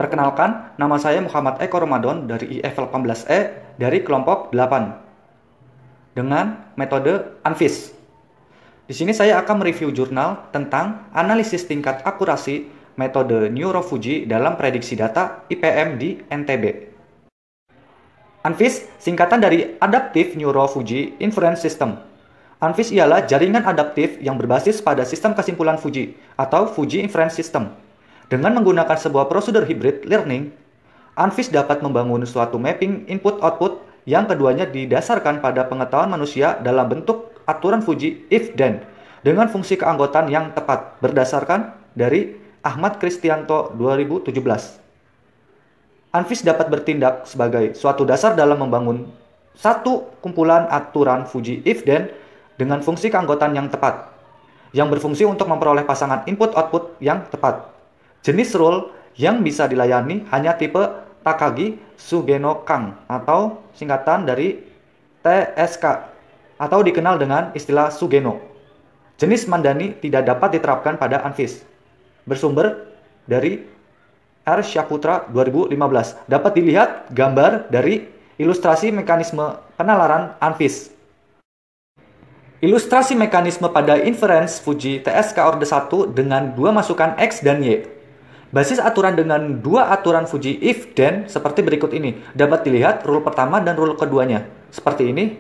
Perkenalkan, nama saya Muhammad Eko Ramadan dari IF 18E dari kelompok 8 dengan metode ANFIS. Di sini saya akan mereview jurnal tentang analisis tingkat akurasi metode Neurofuji dalam prediksi data IPM di NTB. ANFIS singkatan dari Adaptive Neurofuji Inference System. ANFIS ialah jaringan adaptif yang berbasis pada sistem kesimpulan Fuji atau Fuji Inference System. Dengan menggunakan sebuah prosedur hybrid learning, ANFIS dapat membangun suatu mapping input-output yang keduanya didasarkan pada pengetahuan manusia dalam bentuk aturan Fuji if-then dengan fungsi keanggotaan yang tepat berdasarkan dari Ahmad Kristianto 2017. ANFIS dapat bertindak sebagai suatu dasar dalam membangun satu kumpulan aturan Fuji if-then dengan fungsi keanggotaan yang tepat, yang berfungsi untuk memperoleh pasangan input-output yang tepat. Jenis rule yang bisa dilayani hanya tipe Takagi Sugeno Kang atau singkatan dari TSK atau dikenal dengan istilah Sugeno. Jenis Mandani tidak dapat diterapkan pada ANFIS. Bersumber dari R. Syaputra 2015. Dapat dilihat gambar dari ilustrasi mekanisme penalaran ANFIS. Ilustrasi mekanisme pada inference Fuji TSK orde 1 dengan dua masukan X dan Y. Basis aturan dengan dua aturan Fuji if then seperti berikut ini. Dapat dilihat rule pertama dan rule keduanya. Seperti ini.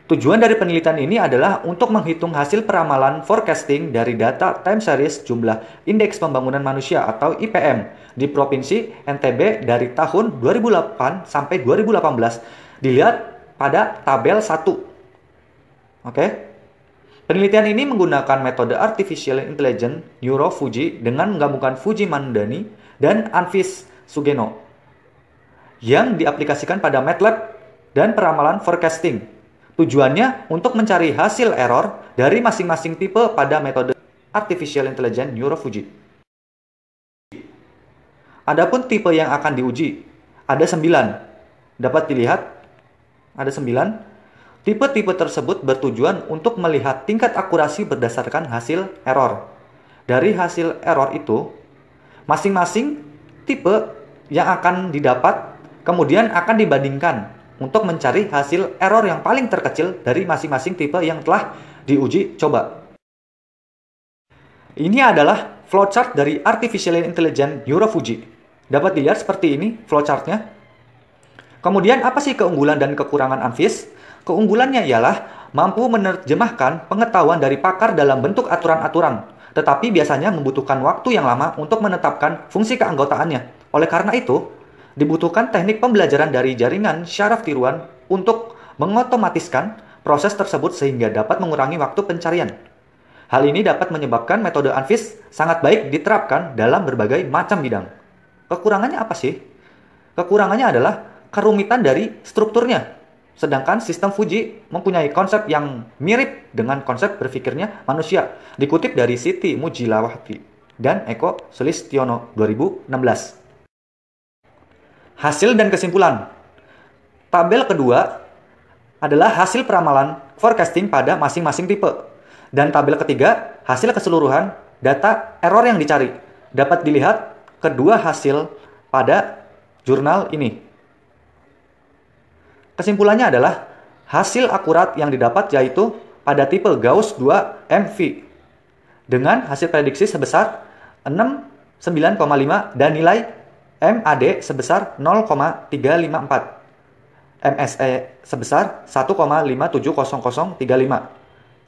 Tujuan dari penelitian ini adalah untuk menghitung hasil peramalan forecasting dari data time series jumlah indeks pembangunan manusia atau IPM di Provinsi NTB dari tahun 2008 sampai 2018. Dilihat pada tabel 1. Oke. Penelitian ini menggunakan metode Artificial Intelligence Neurofuji dengan menggabungkan Fuji Mandani dan ANFIS Sugeno yang diaplikasikan pada MATLAB dan peramalan forecasting. Tujuannya untuk mencari hasil error dari masing-masing tipe pada metode Artificial Intelligence Neurofuji. Adapun tipe yang akan diuji ada 9. Dapat dilihat ada 9. Tipe-tipe tersebut bertujuan untuk melihat tingkat akurasi berdasarkan hasil error. Dari hasil error itu, masing-masing tipe yang akan didapat kemudian akan dibandingkan untuk mencari hasil error yang paling terkecil dari masing-masing tipe yang telah diuji coba. Ini adalah flowchart dari Artificial Intelligence Neurofuji. Dapat dilihat seperti ini flowchartnya. Kemudian apa sih keunggulan dan kekurangan ANFIS? Keunggulannya ialah mampu menerjemahkan pengetahuan dari pakar dalam bentuk aturan-aturan, tetapi biasanya membutuhkan waktu yang lama untuk menetapkan fungsi keanggotaannya. Oleh karena itu, dibutuhkan teknik pembelajaran dari jaringan syaraf tiruan untuk mengotomatiskan proses tersebut sehingga dapat mengurangi waktu pencarian. Hal ini dapat menyebabkan metode ANFIS sangat baik diterapkan dalam berbagai macam bidang. Kekurangannya apa sih? Kekurangannya adalah kerumitan dari strukturnya. Sedangkan sistem Fuji mempunyai konsep yang mirip dengan konsep berpikirnya manusia. Dikutip dari Siti Mujilawati dan Eko Sulistiono 2016. Hasil dan kesimpulan. Tabel kedua adalah hasil peramalan forecasting pada masing-masing tipe. Dan tabel ketiga, hasil keseluruhan data error yang dicari. Dapat dilihat kedua hasil pada jurnal ini. Kesimpulannya adalah hasil akurat yang didapat yaitu pada tipe Gauss 2 MV dengan hasil prediksi sebesar 69,5 dan nilai MAD sebesar 0,354, MSE sebesar 1,5700035,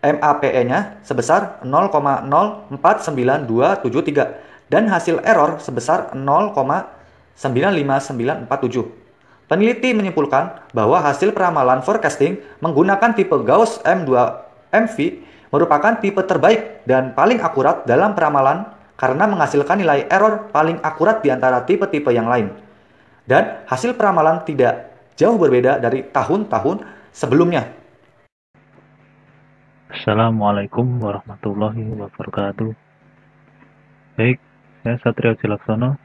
MAPE-nya sebesar 0,049273 dan hasil error sebesar 0,995947. Peneliti menyimpulkan bahwa hasil peramalan forecasting menggunakan tipe Gauss M2MV merupakan tipe terbaik dan paling akurat dalam peramalan karena menghasilkan nilai error paling akurat di antara tipe-tipe yang lain. Dan hasil peramalan tidak jauh berbeda dari tahun-tahun sebelumnya. Assalamualaikum warahmatullahi wabarakatuh. Baik, saya Satrio Cilaksono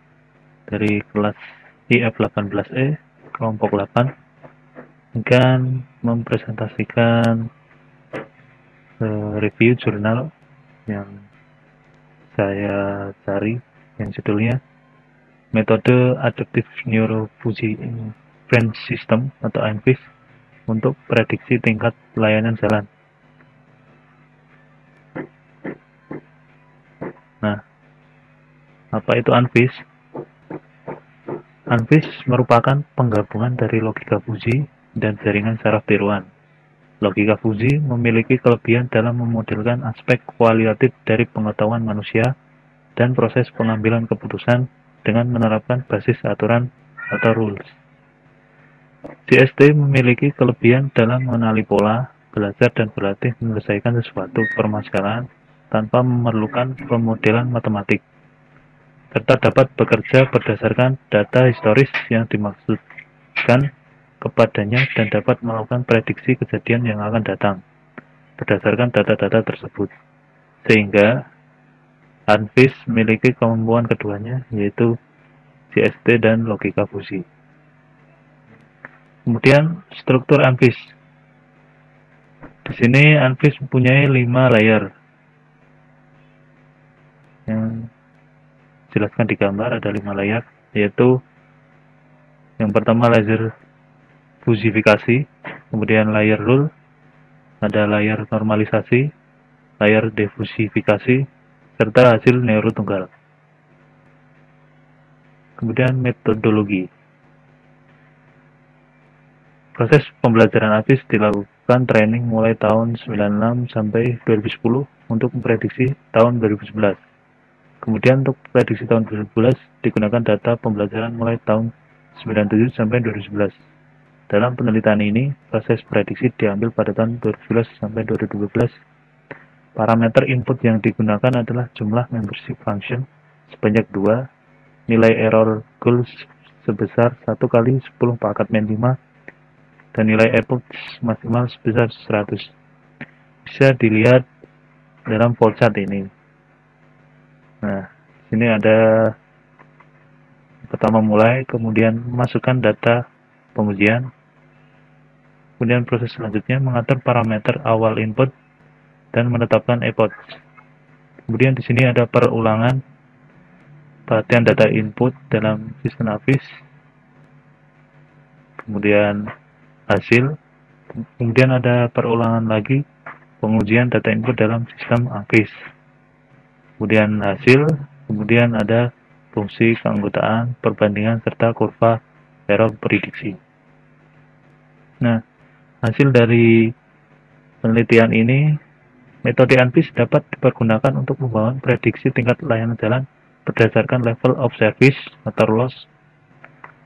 dari kelas IF 18E kelompok 8 akan mempresentasikan review jurnal yang saya cari yang judulnya metode Adaptive Neurofugy Inference System atau ANFIS untuk prediksi tingkat layanan jalan. Nah, apa itu ANFIS? ANFIS merupakan penggabungan dari logika Fuji dan jaringan saraf tiruan. Logika Fuji memiliki kelebihan dalam memodelkan aspek kualitatif dari pengetahuan manusia dan proses pengambilan keputusan dengan menerapkan basis aturan atau rules. CST memiliki kelebihan dalam mengenali pola, belajar dan berlatih menyelesaikan sesuatu permasalahan tanpa memerlukan pemodelan matematik, serta dapat bekerja berdasarkan data historis yang dimaksudkan kepadanya dan dapat melakukan prediksi kejadian yang akan datang berdasarkan data-data tersebut. Sehingga ANFIS memiliki kemampuan keduanya, yaitu CST dan logika Fuji. Kemudian struktur ANFIS. Di sini ANFIS mempunyai 5 layer. Yang dijelaskan di gambar ada 5 layer, yaitu yang pertama layer fusifikasi, kemudian layer rule, ada layer normalisasi, layer defusifikasi, serta hasil neuro tunggal. Kemudian metodologi. Proses pembelajaran ANFIS dilakukan training mulai tahun 96 sampai 2010 untuk memprediksi tahun 2011. Kemudian untuk prediksi tahun 2011 digunakan data pembelajaran mulai tahun 97 sampai 2011. Dalam penelitian ini, proses prediksi diambil pada tahun 2011 sampai 2012. Parameter input yang digunakan adalah jumlah membership function sebanyak 2, nilai error goal sebesar 1 kali 10 pangkat min 5, dan nilai epoch maksimal sebesar 100. Bisa dilihat dalam flowchart ini. Nah, sini ada pertama mulai, kemudian masukkan data pengujian. Kemudian proses selanjutnya mengatur parameter awal input dan menetapkan epoch. Kemudian di sini ada perulangan perhatian data input dalam sistem ANFIS. Kemudian hasil. Kemudian ada perulangan lagi pengujian data input dalam sistem ANFIS. Kemudian hasil. Kemudian ada fungsi keanggotaan, perbandingan, serta kurva error prediksi. Nah, hasil dari penelitian ini, metode ANFIS dapat dipergunakan untuk membangun prediksi tingkat layanan jalan berdasarkan level of service atau loss.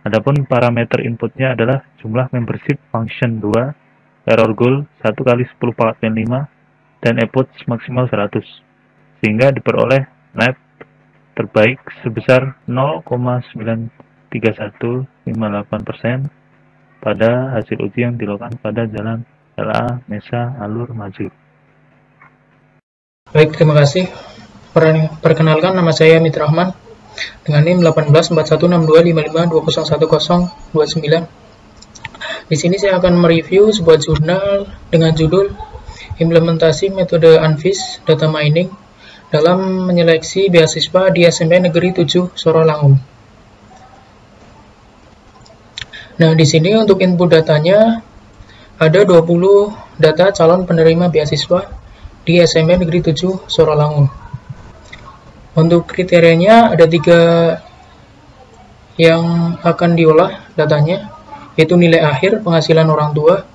Adapun parameter inputnya adalah jumlah membership function 2, error goal 1 kali 10 pangkat min 5, dan epoch maksimal 100, sehingga diperoleh map terbaik sebesar 0,93158% pada hasil uji yang dilakukan pada jalan LA Mesa Alur Maju. Baik, terima kasih. Perkenalkan, nama saya Mitra Rahman dengan NIM 18416255201029. Di sini saya akan mereview sebuah jurnal dengan judul Implementasi Metode ANFIS Data Mining dalam menyeleksi beasiswa di SMP Negeri 7 Sorolangun. Nah, di sini untuk input datanya ada 20 data calon penerima beasiswa di SMP Negeri 7 Sorolangun. Untuk kriterianya ada 3 yang akan diolah datanya, yaitu nilai akhir, penghasilan orang tua,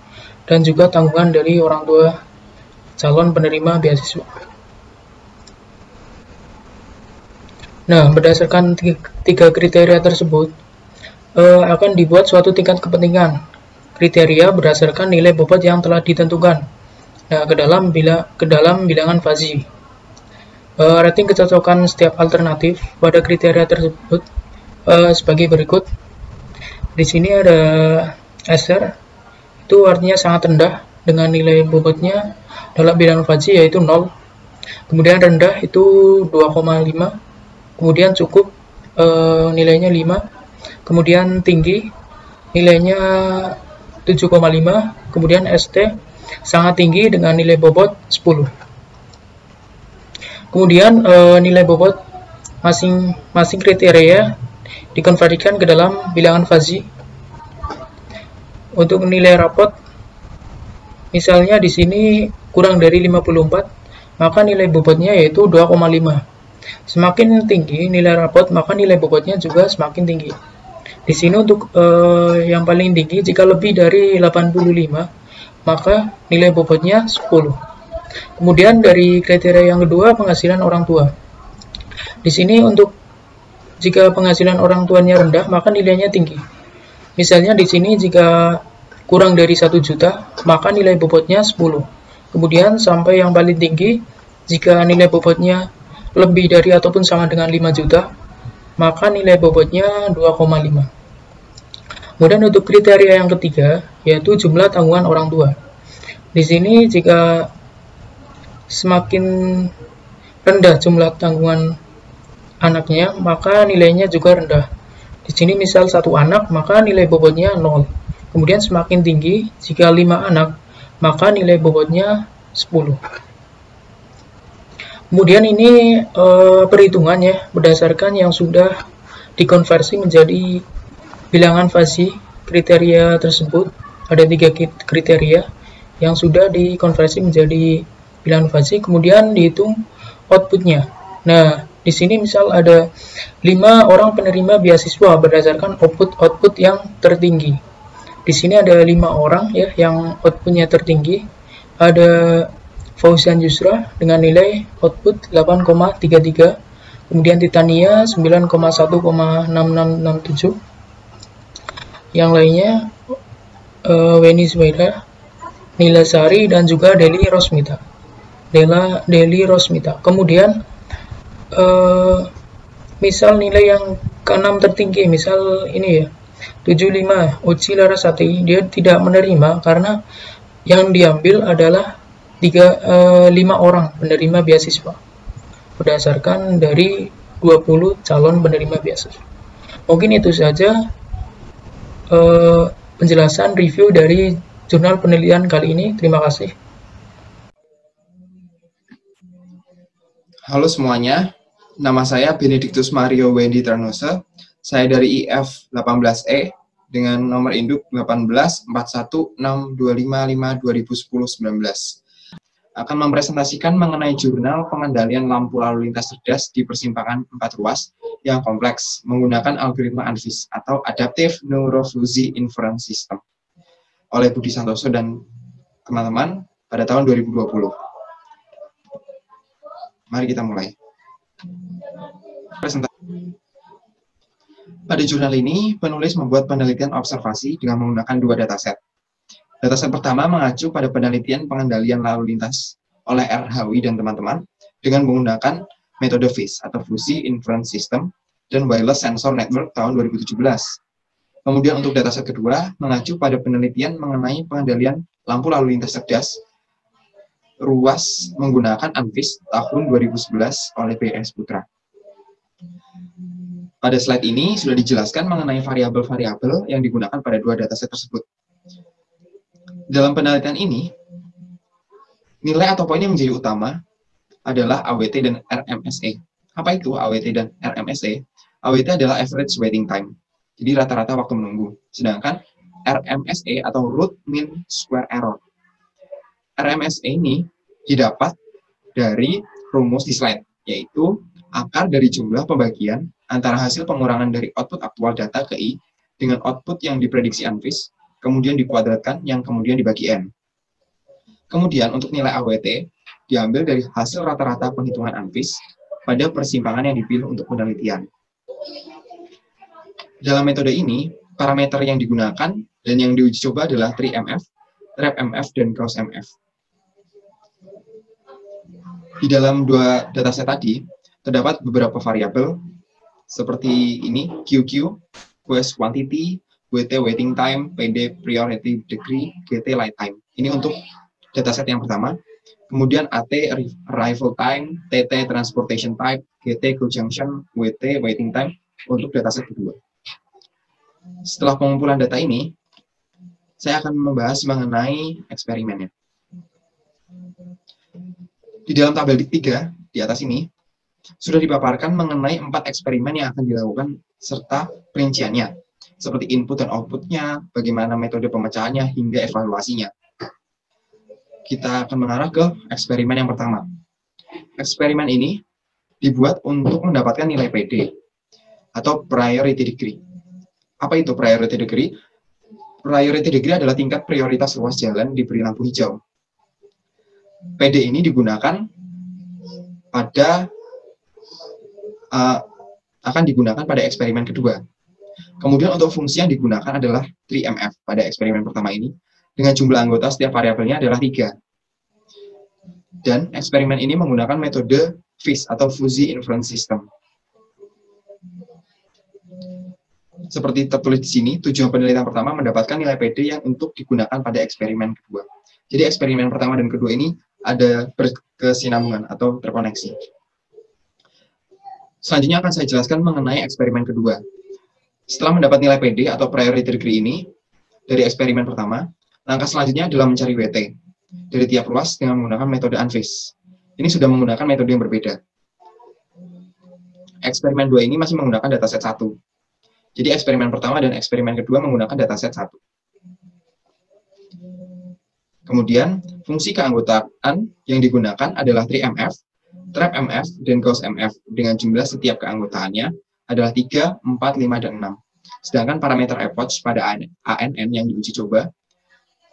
dan juga tanggungan dari orang tua calon penerima beasiswa. Nah, berdasarkan 3 kriteria tersebut, akan dibuat suatu tingkat kepentingan. Kriteria berdasarkan nilai bobot yang telah ditentukan. Nah, ke dalam bilangan fuzzy. Rating kecocokan setiap alternatif pada kriteria tersebut sebagai berikut. Di sini ada SR, itu artinya sangat rendah dengan nilai bobotnya dalam bilangan fuzzy yaitu 0. Kemudian rendah itu 2,5. Kemudian cukup nilainya 5. Kemudian tinggi nilainya 7,5. Kemudian ST sangat tinggi dengan nilai bobot 10. Kemudian nilai bobot masing kriteria dikonversikan ke dalam bilangan Fuzzy. Untuk nilai rapot, misalnya di sini kurang dari 54, maka nilai bobotnya yaitu 2,5. Semakin tinggi nilai rapot, maka nilai bobotnya juga semakin tinggi. Di sini untuk yang paling tinggi, jika lebih dari 85, maka nilai bobotnya 10. Kemudian dari kriteria yang kedua, penghasilan orang tua. Di sini untuk jika penghasilan orang tuanya rendah, maka nilainya tinggi. Misalnya di sini jika kurang dari 1 juta, maka nilai bobotnya 10. Kemudian sampai yang paling tinggi, jika nilai bobotnya lebih dari ataupun sama dengan 5 juta, maka nilai bobotnya 2,5. Kemudian untuk kriteria yang ketiga, yaitu jumlah tanggungan orang tua. Di sini jika semakin rendah jumlah tanggungan anaknya, maka nilainya juga rendah. Di sini misal 1 anak, maka nilai bobotnya 0. Kemudian semakin tinggi, jika 5 anak, maka nilai bobotnya 10. Kemudian ini perhitungannya berdasarkan yang sudah dikonversi menjadi bilangan Fuzzy. Kriteria tersebut ada 3 kriteria yang sudah dikonversi menjadi bilangan Fuzzy, kemudian dihitung outputnya. Nah, di sini misal ada 5 orang penerima beasiswa berdasarkan output yang tertinggi. Di sini ada 5 orang ya yang outputnya tertinggi. Ada Fauzian Yusra dengan nilai output 8,33, kemudian Titania 9,1,6667. Yang lainnya Weni Zubaida, Nila Sari, dan juga Deli Rosmita. Kemudian misal nilai yang ke-6 tertinggi, misal ini ya 75, Uci Larasati, dia tidak menerima karena yang diambil adalah 5 orang penerima beasiswa berdasarkan dari 20 calon penerima beasiswa. Mungkin itu saja penjelasan review dari jurnal penelitian kali ini. Terima kasih. Halo semuanya, nama saya Benedictus Mario Wendy Tranose. Saya dari IF 18E dengan nomor induk 184162552010-19. Akan mempresentasikan mengenai jurnal pengendalian lampu lalu lintas cerdas di persimpangan 4 ruas yang kompleks menggunakan algoritma ANFIS atau Adaptive Neurofuzzy Inference System oleh Budi Santoso dan teman-teman pada tahun 2020. Mari kita mulai. Pada jurnal ini, penulis membuat penelitian observasi dengan menggunakan 2 dataset. Dataset pertama mengacu pada penelitian pengendalian lalu lintas oleh R. Hawi dan teman-teman dengan menggunakan metode FIS atau Fuzzy Inference System dan Wireless Sensor Network tahun 2017. Kemudian untuk dataset kedua mengacu pada penelitian mengenai pengendalian lampu lalu lintas cerdas ruas menggunakan ANFIS tahun 2011 oleh PS Putra. Pada slide ini sudah dijelaskan mengenai variabel-variabel yang digunakan pada 2 dataset tersebut. Dalam penelitian ini, nilai atau poin yang menjadi utama adalah AWT dan RMSE. Apa itu AWT dan RMSE? AWT adalah average waiting time, jadi rata-rata waktu menunggu. Sedangkan RMSE atau root mean square error. RMSE ini didapat dari rumus di slide, yaitu akar dari jumlah pembagian antara hasil pengurangan dari output aktual data ke I dengan output yang diprediksi ANFIS, kemudian dikuadratkan yang kemudian dibagi N. Kemudian untuk nilai AWT diambil dari hasil rata-rata penghitungan ANFIS pada persimpangan yang dipilih untuk penelitian. Dalam metode ini, parameter yang digunakan dan yang diuji coba adalah TRI-MF, TRAP-MF, dan Gauss-MF. Di dalam 2 dataset tadi, terdapat beberapa variabel seperti ini, QQ, Quest Quantity, WT Waiting Time, PD Priority Degree, GT Light Time. Ini untuk dataset yang pertama. Kemudian AT Arrival Time, TT Transportation Type, GT Conjunction, WT Waiting Time untuk dataset kedua. Setelah pengumpulan data ini, saya akan membahas mengenai eksperimennya. Di dalam tabel 3 di atas ini, sudah dipaparkan mengenai 4 eksperimen yang akan dilakukan serta perinciannya, seperti input dan outputnya, bagaimana metode pemecahannya, hingga evaluasinya. Kita akan mengarah ke eksperimen yang pertama. Eksperimen ini dibuat untuk mendapatkan nilai PD atau priority degree. Apa itu priority degree? Priority degree adalah tingkat prioritas ruas jalan diberi lampu hijau. PD ini digunakan akan digunakan pada eksperimen kedua. Kemudian untuk fungsi yang digunakan adalah 3MF pada eksperimen pertama ini, dengan jumlah anggota setiap variabelnya adalah 3. Dan eksperimen ini menggunakan metode FIS atau Fuzzy Inference System. Seperti tertulis di sini, tujuan penelitian pertama mendapatkan nilai PD yang untuk digunakan pada eksperimen kedua. Jadi eksperimen pertama dan kedua ini ada berkesinambungan atau terkoneksi. Selanjutnya akan saya jelaskan mengenai eksperimen kedua. Setelah mendapat nilai PD atau priority degree ini dari eksperimen pertama, langkah selanjutnya adalah mencari WT dari tiap ruas dengan menggunakan metode UNFIS. Ini sudah menggunakan metode yang berbeda. Eksperimen 2 ini masih menggunakan dataset 1. Jadi eksperimen pertama dan eksperimen kedua menggunakan dataset 1. Kemudian, fungsi keanggotaan yang digunakan adalah 3MF, TRAP-MF, dan Gauss-MF dengan jumlah setiap keanggotaannya adalah 3, 4, 5, dan 6. Sedangkan parameter epoch pada ANN yang diuji coba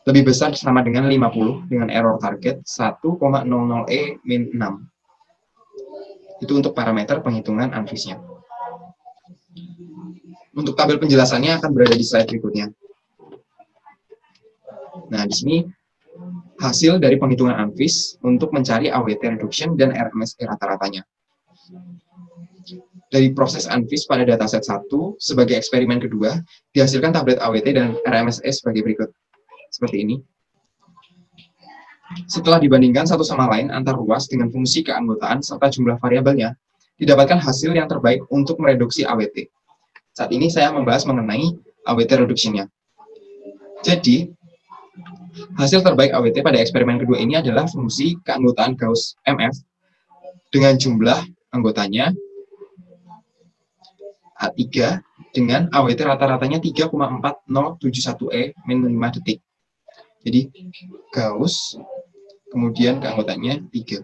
lebih besar sama dengan 50 dengan error target 1,00E min 6. Itu untuk parameter penghitungan UNFIS-nya. Untuk tabel penjelasannya akan berada di slide berikutnya. Nah, di sini hasil dari penghitungan UNFIS untuk mencari AWT reduction dan RMSE rata-ratanya. Dari proses UNFIS pada dataset 1 sebagai eksperimen kedua, dihasilkan tablet AWT dan RMSE sebagai berikut. Seperti ini. Setelah dibandingkan satu sama lain antar ruas dengan fungsi keanggotaan serta jumlah variabelnya, didapatkan hasil yang terbaik untuk mereduksi AWT. Saat ini saya membahas mengenai AWT reduction-nya. Jadi, hasil terbaik AWT pada eksperimen kedua ini adalah fungsi keanggotaan Gauss-MF dengan jumlah anggotanya A3 dengan AWT rata-ratanya 3,4071E min 5 detik. Jadi, Gauss, kemudian keanggotaannya 3.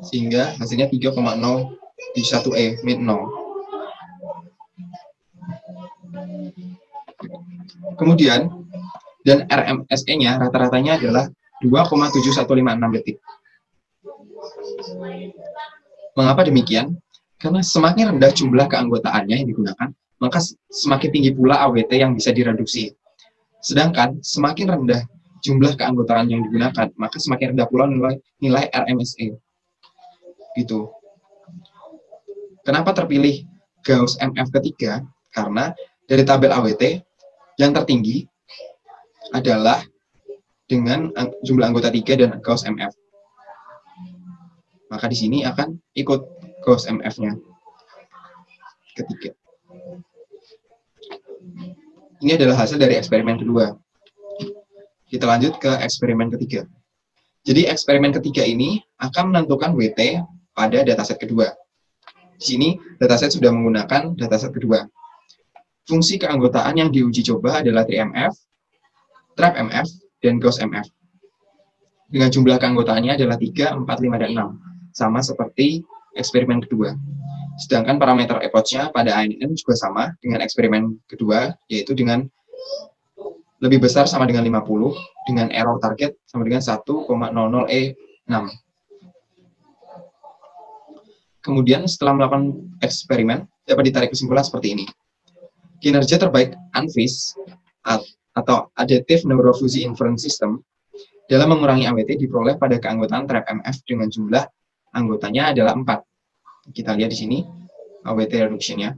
Sehingga hasilnya 3,071E min 0. Kemudian, dan RMSE-nya rata-ratanya adalah 2,7156 detik. Mengapa demikian? Karena semakin rendah jumlah keanggotaannya yang digunakan, maka semakin tinggi pula AWT yang bisa direduksi. Sedangkan semakin rendah jumlah keanggotaan yang digunakan, maka semakin rendah pula nilai RMSE. Gitu. Kenapa terpilih Gauss-MF ketiga? Karena dari tabel AWT yang tertinggi adalah dengan jumlah anggota 3 dan Gauss-MF. Maka di sini akan ikut Gauss-MF-nya ketiga. Ini adalah hasil dari eksperimen kedua. Kita lanjut ke eksperimen ketiga. Jadi eksperimen ketiga ini akan menentukan WT pada dataset kedua. Di sini dataset sudah menggunakan dataset kedua. Fungsi keanggotaan yang diuji coba adalah 3MF, TRAP-MF, dan Gauss-MF. Dengan jumlah keanggotaannya adalah 3, 4, 5, dan 6. Sama seperti eksperimen kedua. Sedangkan parameter epoch-nya pada ANN juga sama dengan eksperimen kedua, yaitu dengan lebih besar sama dengan 50, dengan error target sama dengan 1,00E6. Kemudian setelah melakukan eksperimen, dapat ditarik kesimpulan seperti ini. Kinerja terbaik UNFIS atau Adaptive Neurofuzzy Inference System dalam mengurangi AWT diperoleh pada keanggotaan TRAP-MF dengan jumlah anggotanya adalah 4. Kita lihat di sini AWT reduction-nya.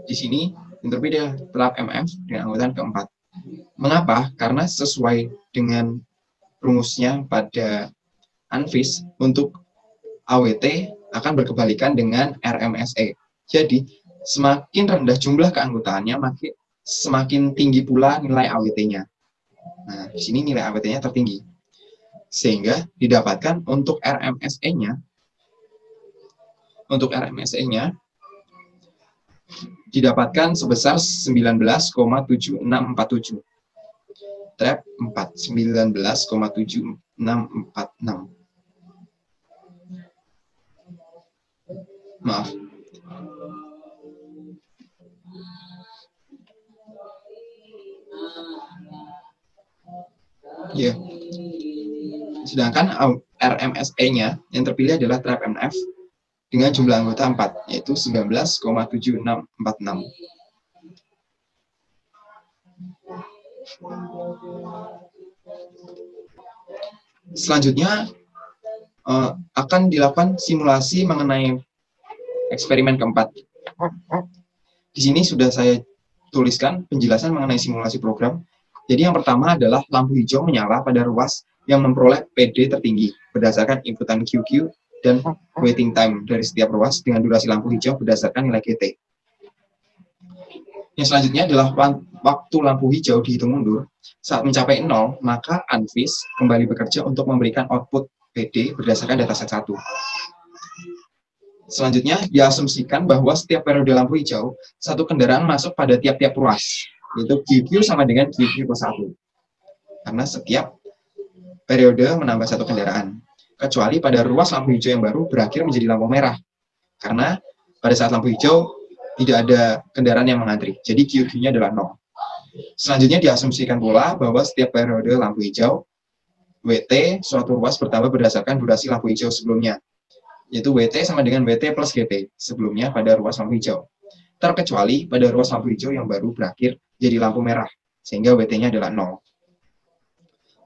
Di sini yang berbeda TRAP-MF dengan anggotaan keempat. Mengapa? Karena sesuai dengan rumusnya pada UNFIS untuk AWT akan berkebalikan dengan RMSE. Jadi, semakin rendah jumlah keanggotaannya, semakin tinggi pula nilai AWT-nya. Nah, di sini nilai AWT-nya tertinggi. Sehingga didapatkan untuk RMSE-nya didapatkan sebesar 19,7647. Trap 4, 19,7646. Maaf. Ya. Sedangkan RMSE-nya yang terpilih adalah trap MF dengan jumlah anggota 4, yaitu 19,7646. Selanjutnya akan dilakukan simulasi mengenai eksperimen keempat. Di sini sudah saya tuliskan penjelasan mengenai simulasi program. Jadi yang pertama adalah lampu hijau menyala pada ruas yang memperoleh PD tertinggi berdasarkan inputan QQ dan waiting time dari setiap ruas dengan durasi lampu hijau berdasarkan nilai GT. Yang selanjutnya adalah waktu lampu hijau dihitung mundur. Saat mencapai 0, maka Anvis kembali bekerja untuk memberikan output PD berdasarkan dataset 1. Selanjutnya, diasumsikan bahwa setiap periode lampu hijau, satu kendaraan masuk pada tiap-tiap ruas, yaitu QQ sama dengan QQ plus 1. Karena setiap periode menambah satu kendaraan. Kecuali pada ruas lampu hijau yang baru berakhir menjadi lampu merah. Karena pada saat lampu hijau, tidak ada kendaraan yang mengantri. Jadi QQ-nya adalah 0. Selanjutnya diasumsikan pula bahwa setiap periode lampu hijau, WT suatu ruas bertambah berdasarkan durasi lampu hijau sebelumnya. Yaitu WT sama dengan WT plus GT sebelumnya pada ruas lampu hijau. Terkecuali pada ruas lampu hijau yang baru berakhir jadi lampu merah, sehingga WT-nya adalah 0.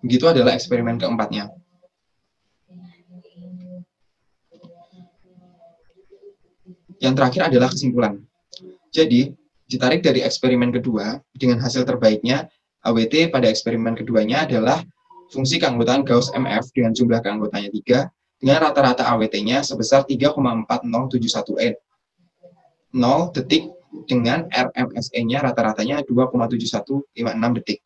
Begitu adalah eksperimen keempatnya. Yang terakhir adalah kesimpulan. Jadi, ditarik dari eksperimen kedua, dengan hasil terbaiknya, AWT pada eksperimen keduanya adalah fungsi keanggotaan Gauss MF dengan jumlah keanggotaannya 3, dengan rata-rata AWT-nya sebesar 3,4071 0 detik, dengan RMSE-nya rata-ratanya 2,7156 detik.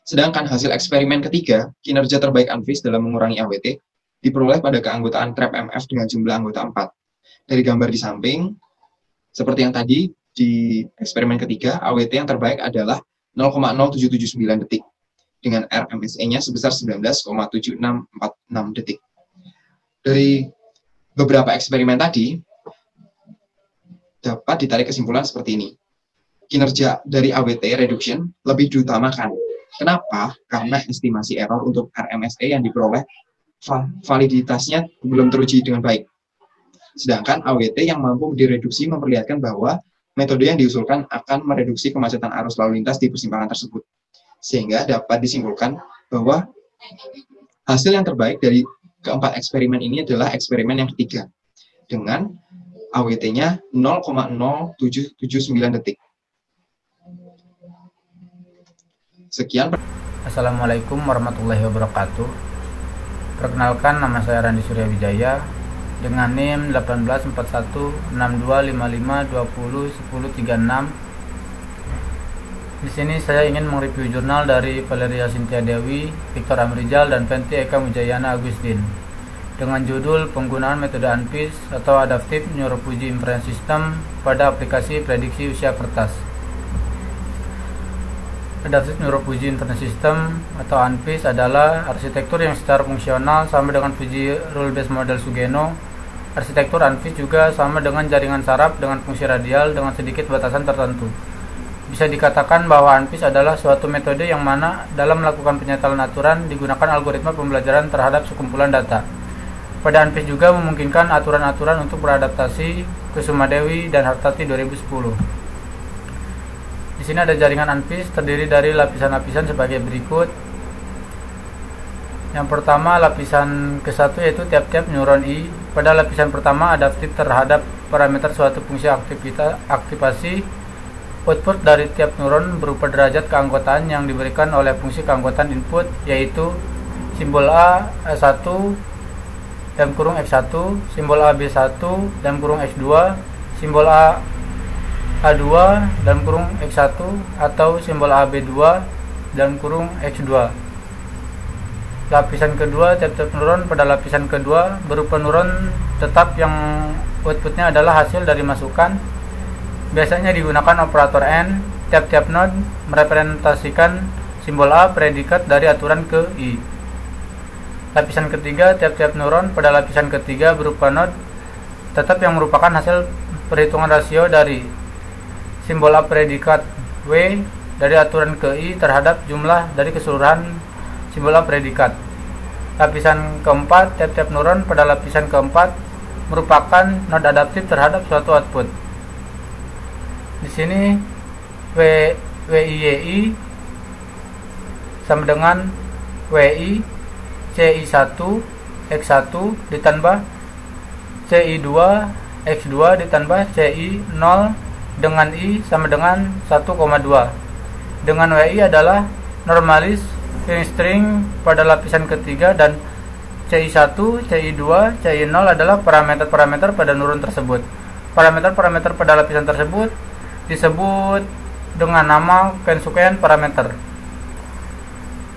Sedangkan hasil eksperimen ketiga, kinerja terbaik Anvis dalam mengurangi AWT, diperoleh pada keanggotaan trap MF dengan jumlah anggota 4. Dari gambar di samping, seperti yang tadi, di eksperimen ketiga, AWT yang terbaik adalah 0,0779 detik, dengan RMSE-nya sebesar 19,7646 detik. Dari beberapa eksperimen tadi, dapat ditarik kesimpulan seperti ini. Kinerja dari AWT reduction lebih diutamakan. Kenapa? Karena estimasi error untuk RMSE yang diperoleh validitasnya belum teruji dengan baik. Sedangkan AWT yang mampu direduksi memperlihatkan bahwa metode yang diusulkan akan mereduksi kemacetan arus lalu lintas di persimpangan tersebut. Sehingga dapat disimpulkan bahwa hasil yang terbaik dari keempat eksperimen ini adalah eksperimen yang ketiga, dengan AWT-nya 0,0779 detik. Sekian. Assalamualaikum warahmatullahi wabarakatuh. Perkenalkan, nama saya Randi Surya Wijaya dengan NIM 18416255201036. Di sini saya ingin mereview jurnal dari Valeria Cynthia Dewi, Victor Amrizal, dan Fenty Eka Mujayana Agustin dengan judul Penggunaan Metode Anvis atau Adaptive Neurofuji Inference System pada aplikasi prediksi usia kertas. Adaptive Neurofuji Inference System atau ANFIS adalah arsitektur yang secara fungsional sama dengan Fuji Rule Based Model Sugeno. Arsitektur ANFIS juga sama dengan jaringan saraf dengan fungsi radial dengan sedikit batasan tertentu. Bisa dikatakan bahwa ANFIS adalah suatu metode yang mana dalam melakukan penyetalan aturan digunakan algoritma pembelajaran terhadap sekumpulan data. Pada ANFIS juga memungkinkan aturan-aturan untuk beradaptasi ke Sumadewi dan Hartati 2010. Di sini ada jaringan ANFIS terdiri dari lapisan-lapisan sebagai berikut. Yang pertama, lapisan ke-1 yaitu tiap-tiap neuron I. Pada lapisan pertama adaptif terhadap parameter suatu fungsi aktivasi. Output dari tiap neuron berupa derajat keanggotaan yang diberikan oleh fungsi keanggotaan input, yaitu simbol A, A1, dalam kurung X1, simbol A, B1, dalam kurung X2, simbol A, A2 dalam kurung X1 atau simbol AB2 dalam kurung X2. Lapisan kedua, tiap-tiap neuron pada lapisan kedua berupa neuron tetap yang outputnya adalah hasil dari masukan. Biasanya digunakan operator AND. Tiap-tiap node merepresentasikan simbol A predikat dari aturan ke I. Lapisan ketiga, tiap-tiap neuron pada lapisan ketiga berupa node tetap yang merupakan hasil perhitungan rasio dari simbol A predikat W dari aturan ke I terhadap jumlah dari keseluruhan simbol A predikat. Lapisan keempat, tiap-tiap neuron pada lapisan keempat merupakan node adaptif terhadap suatu output. Di sini WIY sama dengan WI CI1 X1 ditambah CI2 X2 ditambah CI0 dengan I sama dengan 1,2. Dengan WI adalah normalis string pada lapisan ketiga dan CI1, CI2, CI0 adalah parameter-parameter pada neuron tersebut. Parameter-parameter pada lapisan tersebut disebut dengan nama Pensuken parameter.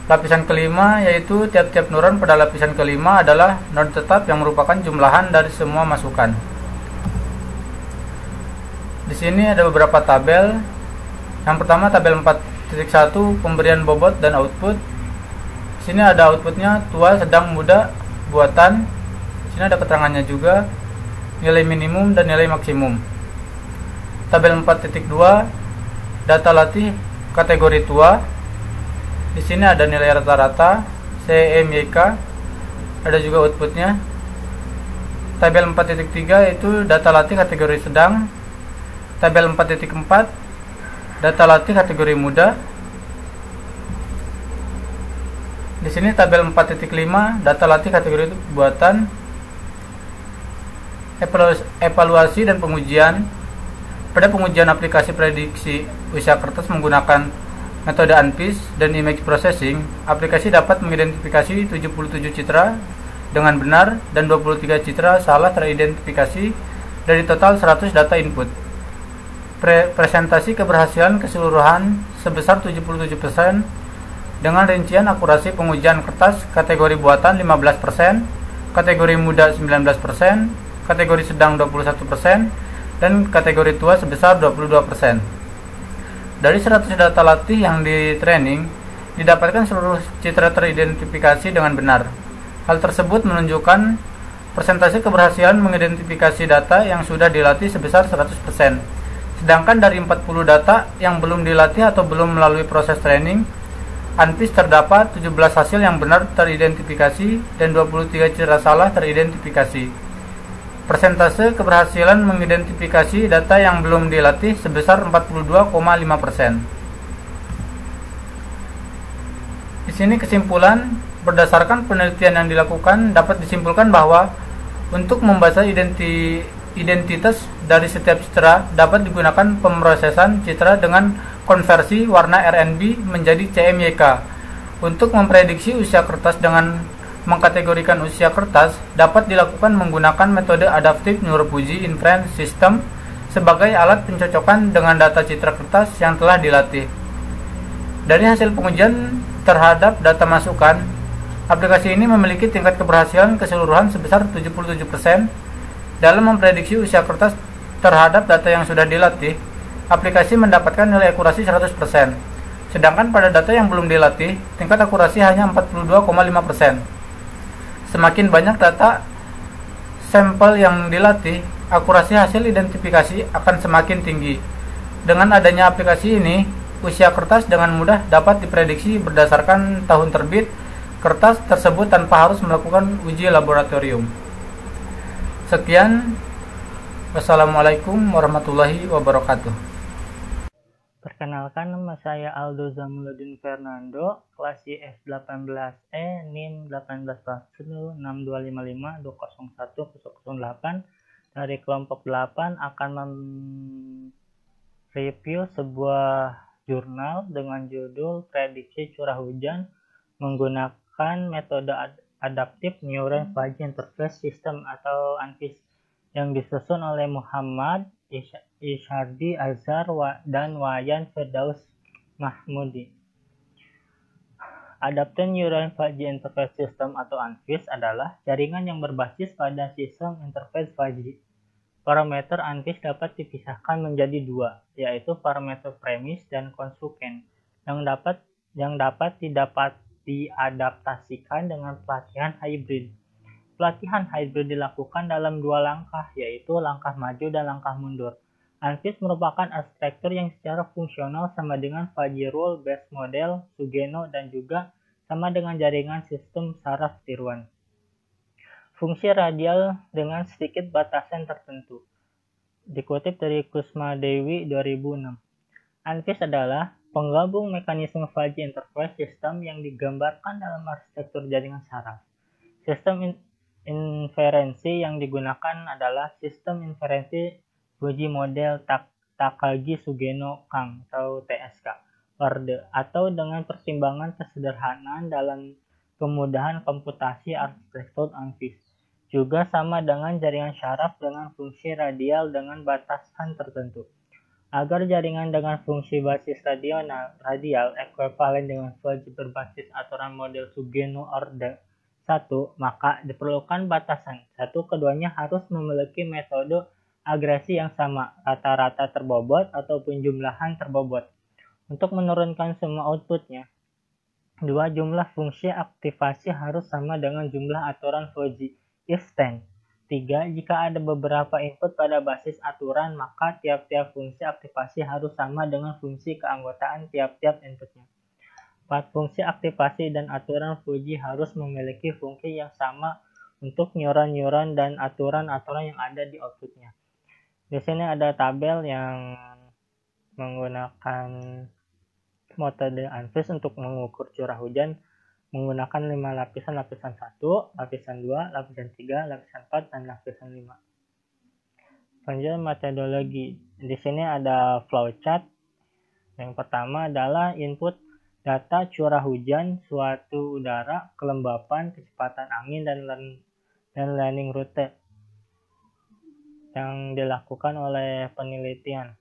Lapisan kelima yaitu tiap-tiap neuron pada lapisan kelima adalah node tetap yang merupakan jumlahan dari semua masukan. Di sini ada beberapa tabel. Yang pertama tabel 4.1 pemberian bobot dan output. Di sini ada outputnya tua, sedang, muda, buatan. Di sini ada keterangannya juga, nilai minimum dan nilai maksimum. Tabel 4.2 data latih kategori tua. Di sini ada nilai rata-rata CMYK, ada juga outputnya. Tabel 4.3 itu data latih kategori sedang. Tabel 4.4 data latih kategori muda. Di sini tabel 4.5 data latih kategori buatan. Evaluasi dan pengujian. Pada pengujian aplikasi prediksi usia kertas menggunakan metode ANPIS dan image processing, aplikasi dapat mengidentifikasi 77 citra dengan benar dan 23 citra salah teridentifikasi dari total 100 data input. Presentasi keberhasilan keseluruhan sebesar 77% dengan rincian akurasi pengujian kertas kategori buatan 15%, kategori muda 19%, kategori sedang 21%, dan kategori tua sebesar 22%. Dari 100 data latih yang di training, didapatkan seluruh citra teridentifikasi dengan benar. Hal tersebut menunjukkan persentase keberhasilan mengidentifikasi data yang sudah dilatih sebesar 100%. Sedangkan dari 40 data yang belum dilatih atau belum melalui proses training, ANPIS terdapat 17 hasil yang benar teridentifikasi dan 23 citra salah teridentifikasi. Persentase keberhasilan mengidentifikasi data yang belum dilatih sebesar 42,5%. Di sini kesimpulan, berdasarkan penelitian yang dilakukan dapat disimpulkan bahwa untuk membaca identitas dari setiap citra dapat digunakan pemrosesan citra dengan konversi warna RNB menjadi CMYK. Untuk memprediksi usia kertas dengan mengkategorikan usia kertas dapat dilakukan menggunakan metode Adaptive Neurofuji Inference System sebagai alat pencocokan dengan data citra kertas yang telah dilatih. Dari hasil pengujian terhadap data masukan, aplikasi ini memiliki tingkat keberhasilan keseluruhan sebesar 77%. Dalam memprediksi usia kertas terhadap data yang sudah dilatih, aplikasi mendapatkan nilai akurasi 100%. Sedangkan pada data yang belum dilatih, tingkat akurasi hanya 42,5%. Semakin banyak data sampel yang dilatih, akurasi hasil identifikasi akan semakin tinggi. Dengan adanya aplikasi ini, usia kertas dengan mudah dapat diprediksi berdasarkan tahun terbit kertas tersebut tanpa harus melakukan uji laboratorium. Sekian, wassalamualaikum warahmatullahi wabarakatuh. Perkenalkan, nama saya Aldo Zamuluddin Fernando, kelas IF18E, NIM 1816255201208 dari kelompok 8 akan mereview sebuah jurnal dengan judul Prediksi Curah Hujan menggunakan metode Adaptive Neurofuji Interface System atau ANPIS yang disusun oleh Muhammad Isyardi Azhar dan Wayan Firdaus Mahmudi. Adaptive Neural Fuzzy Interface System atau ANFIS adalah jaringan yang berbasis pada sistem interface fuzzy. Parameter ANFIS dapat dipisahkan menjadi dua, yaitu parameter premis dan konstruken, yang dapat diadaptasikan dengan pelatihan hybrid. Pelatihan hybrid dilakukan dalam dua langkah, yaitu langkah maju dan langkah mundur. ANFIS merupakan arsitektur yang secara fungsional sama dengan fuzzy rule based model Sugeno dan juga sama dengan jaringan sistem saraf tiruan. Fungsi radial dengan sedikit batasan tertentu. Dikutip dari Kusma Dewi 2006. ANFIS adalah penggabung mekanisme fuzzy interface system yang digambarkan dalam arsitektur jaringan saraf. Sistem inferensi yang digunakan adalah sistem inferensi Fuzzy model Takagi Sugeno Kang atau TSK Orde atau dengan pertimbangan kesederhanaan dalam kemudahan komputasi arsitektur ANFIS. Juga sama dengan jaringan syaraf dengan fungsi radial dengan batasan tertentu. Agar jaringan dengan fungsi basis radial ekuivalen dengan fuzzy berbasis aturan model Sugeno Orde 1, maka diperlukan batasan. Keduanya harus memiliki metode agresi yang sama, rata-rata terbobot ataupun jumlahan terbobot. Untuk menurunkan semua outputnya, dua jumlah fungsi aktivasi harus sama dengan jumlah aturan fuzzy, if 10. 3. Jika ada beberapa input pada basis aturan, maka tiap-tiap fungsi aktivasi harus sama dengan fungsi keanggotaan tiap-tiap inputnya. 4. Fungsi aktivasi dan aturan fuzzy harus memiliki fungsi yang sama untuk neuron-neuron dan aturan-aturan yang ada di outputnya. Di sini ada tabel yang menggunakan metode ANFIS untuk mengukur curah hujan menggunakan 5 lapisan, lapisan 1, lapisan 2, lapisan 3, lapisan 4, dan lapisan 5. Selanjutnya metodologi. Di sini ada flowchart. Yang pertama adalah input data curah hujan, suatu udara, kelembapan, kecepatan angin, dan landing route yang dilakukan oleh penelitian.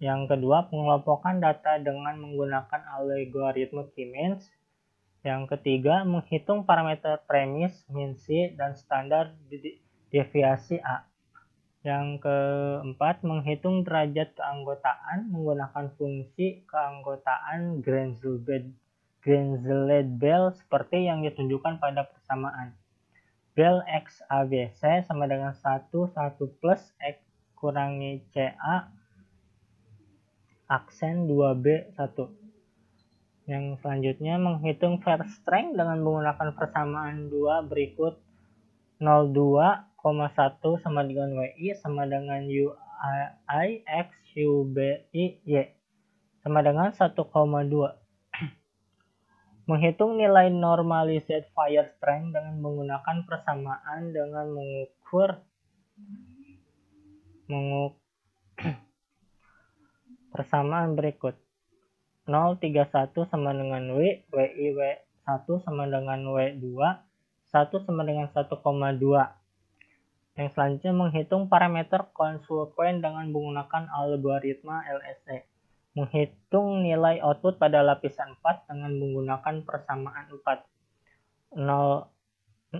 Yang kedua, pengelompokan data dengan menggunakan algoritma K-means. Yang ketiga, menghitung parameter premis, min C, dan standar deviasi A. Yang keempat, menghitung derajat keanggotaan menggunakan fungsi keanggotaan Grenzeled-Bell seperti yang ditunjukkan pada persamaan. Bell X ABC sama dengan 1 plus X kurangi CA aksen 2B 1. Yang selanjutnya menghitung first strength dengan menggunakan persamaan 2 berikut 0,2,1 sama dengan WI sama dengan UI X UBI Y sama dengan 1,2. Menghitung nilai normalized fire strength dengan menggunakan persamaan dengan mengukur persamaan berikut 0,31 sama dengan W, WI W1 sama dengan W2, 1 sama dengan 1,2. Yang selanjutnya menghitung parameter konsekuen dengan menggunakan algoritma LSE. Menghitung nilai output pada lapisan 4 dengan menggunakan persamaan 4. 0,4,1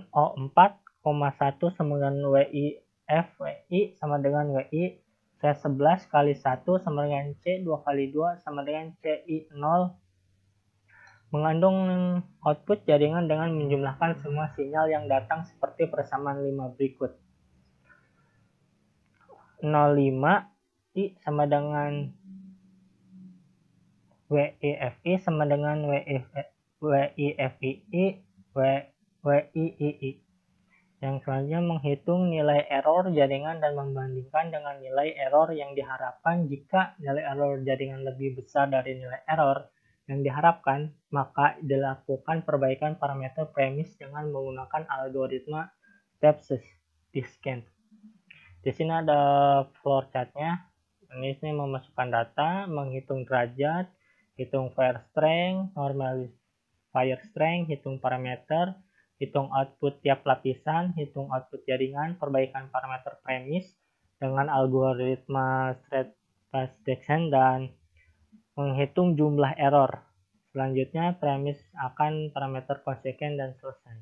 sama dengan WI FWI sama dengan WI C11 kali 1 sama dengan C2 kali 2 sama dengan CI0. Mengandung output jaringan dengan menjumlahkan semua sinyal yang datang seperti persamaan 5 berikut. 0,5 I sama dengan WIFI sama dengan WIFII WIII. Yang selanjutnya menghitung nilai error jaringan dan membandingkan dengan nilai error yang diharapkan. Jika nilai error jaringan lebih besar dari nilai error yang diharapkan, maka dilakukan perbaikan parameter premis dengan menggunakan algoritma step descent. Di sini ada flowchartnya. Ini memasukkan data, menghitung derajat, hitung fire strength, normalize fire strength, hitung parameter, hitung output tiap lapisan, hitung output jaringan, perbaikan parameter premis dengan algoritma step descent, dan menghitung jumlah error. Selanjutnya, premis akan parameter konsekuens dan selesai.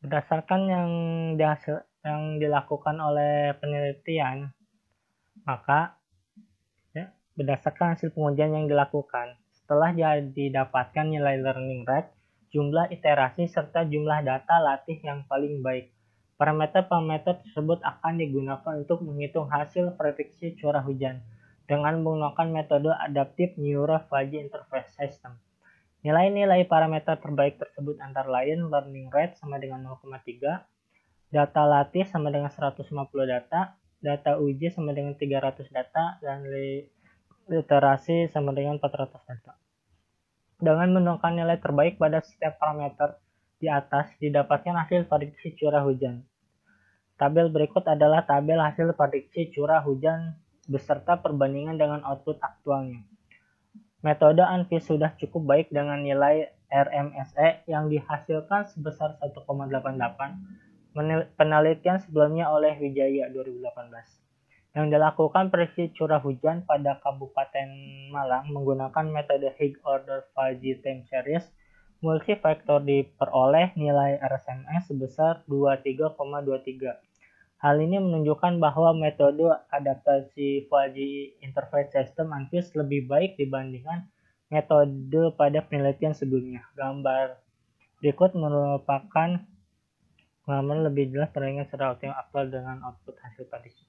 Berdasarkan yang dilakukan oleh penelitian, maka berdasarkan hasil pengujian yang dilakukan, setelah didapatkan nilai learning rate, jumlah iterasi, serta jumlah data latih yang paling baik, parameter-parameter tersebut akan digunakan untuk menghitung hasil prediksi curah hujan dengan menggunakan metode Adaptive Neural Fuzzy Interface System. Nilai-nilai parameter terbaik tersebut antara lain learning rate sama dengan 0,3, data latih sama dengan 150 data uji sama dengan 300 data, dan literasi sama dengan 400 data. Dengan menemukan nilai terbaik pada setiap parameter di atas, didapatkan hasil prediksi curah hujan. Tabel berikut adalah tabel hasil prediksi curah hujan beserta perbandingan dengan output aktualnya. Metode ANFIS sudah cukup baik dengan nilai RMSE yang dihasilkan sebesar 1,88. Penelitian sebelumnya oleh Wijaya 2018. Yang dilakukan prediksi curah hujan pada Kabupaten Malang menggunakan metode Higg Order Fuzzy Time Series multifaktor diperoleh nilai RMSE sebesar 23,23. Hal ini menunjukkan bahwa metode adaptasi Fuzzy Interface System ANFIS lebih baik dibandingkan metode pada penelitian sebelumnya. Gambar berikut merupakan pengalaman lebih jelas perbandingan secara aktual dengan output hasil prediksi.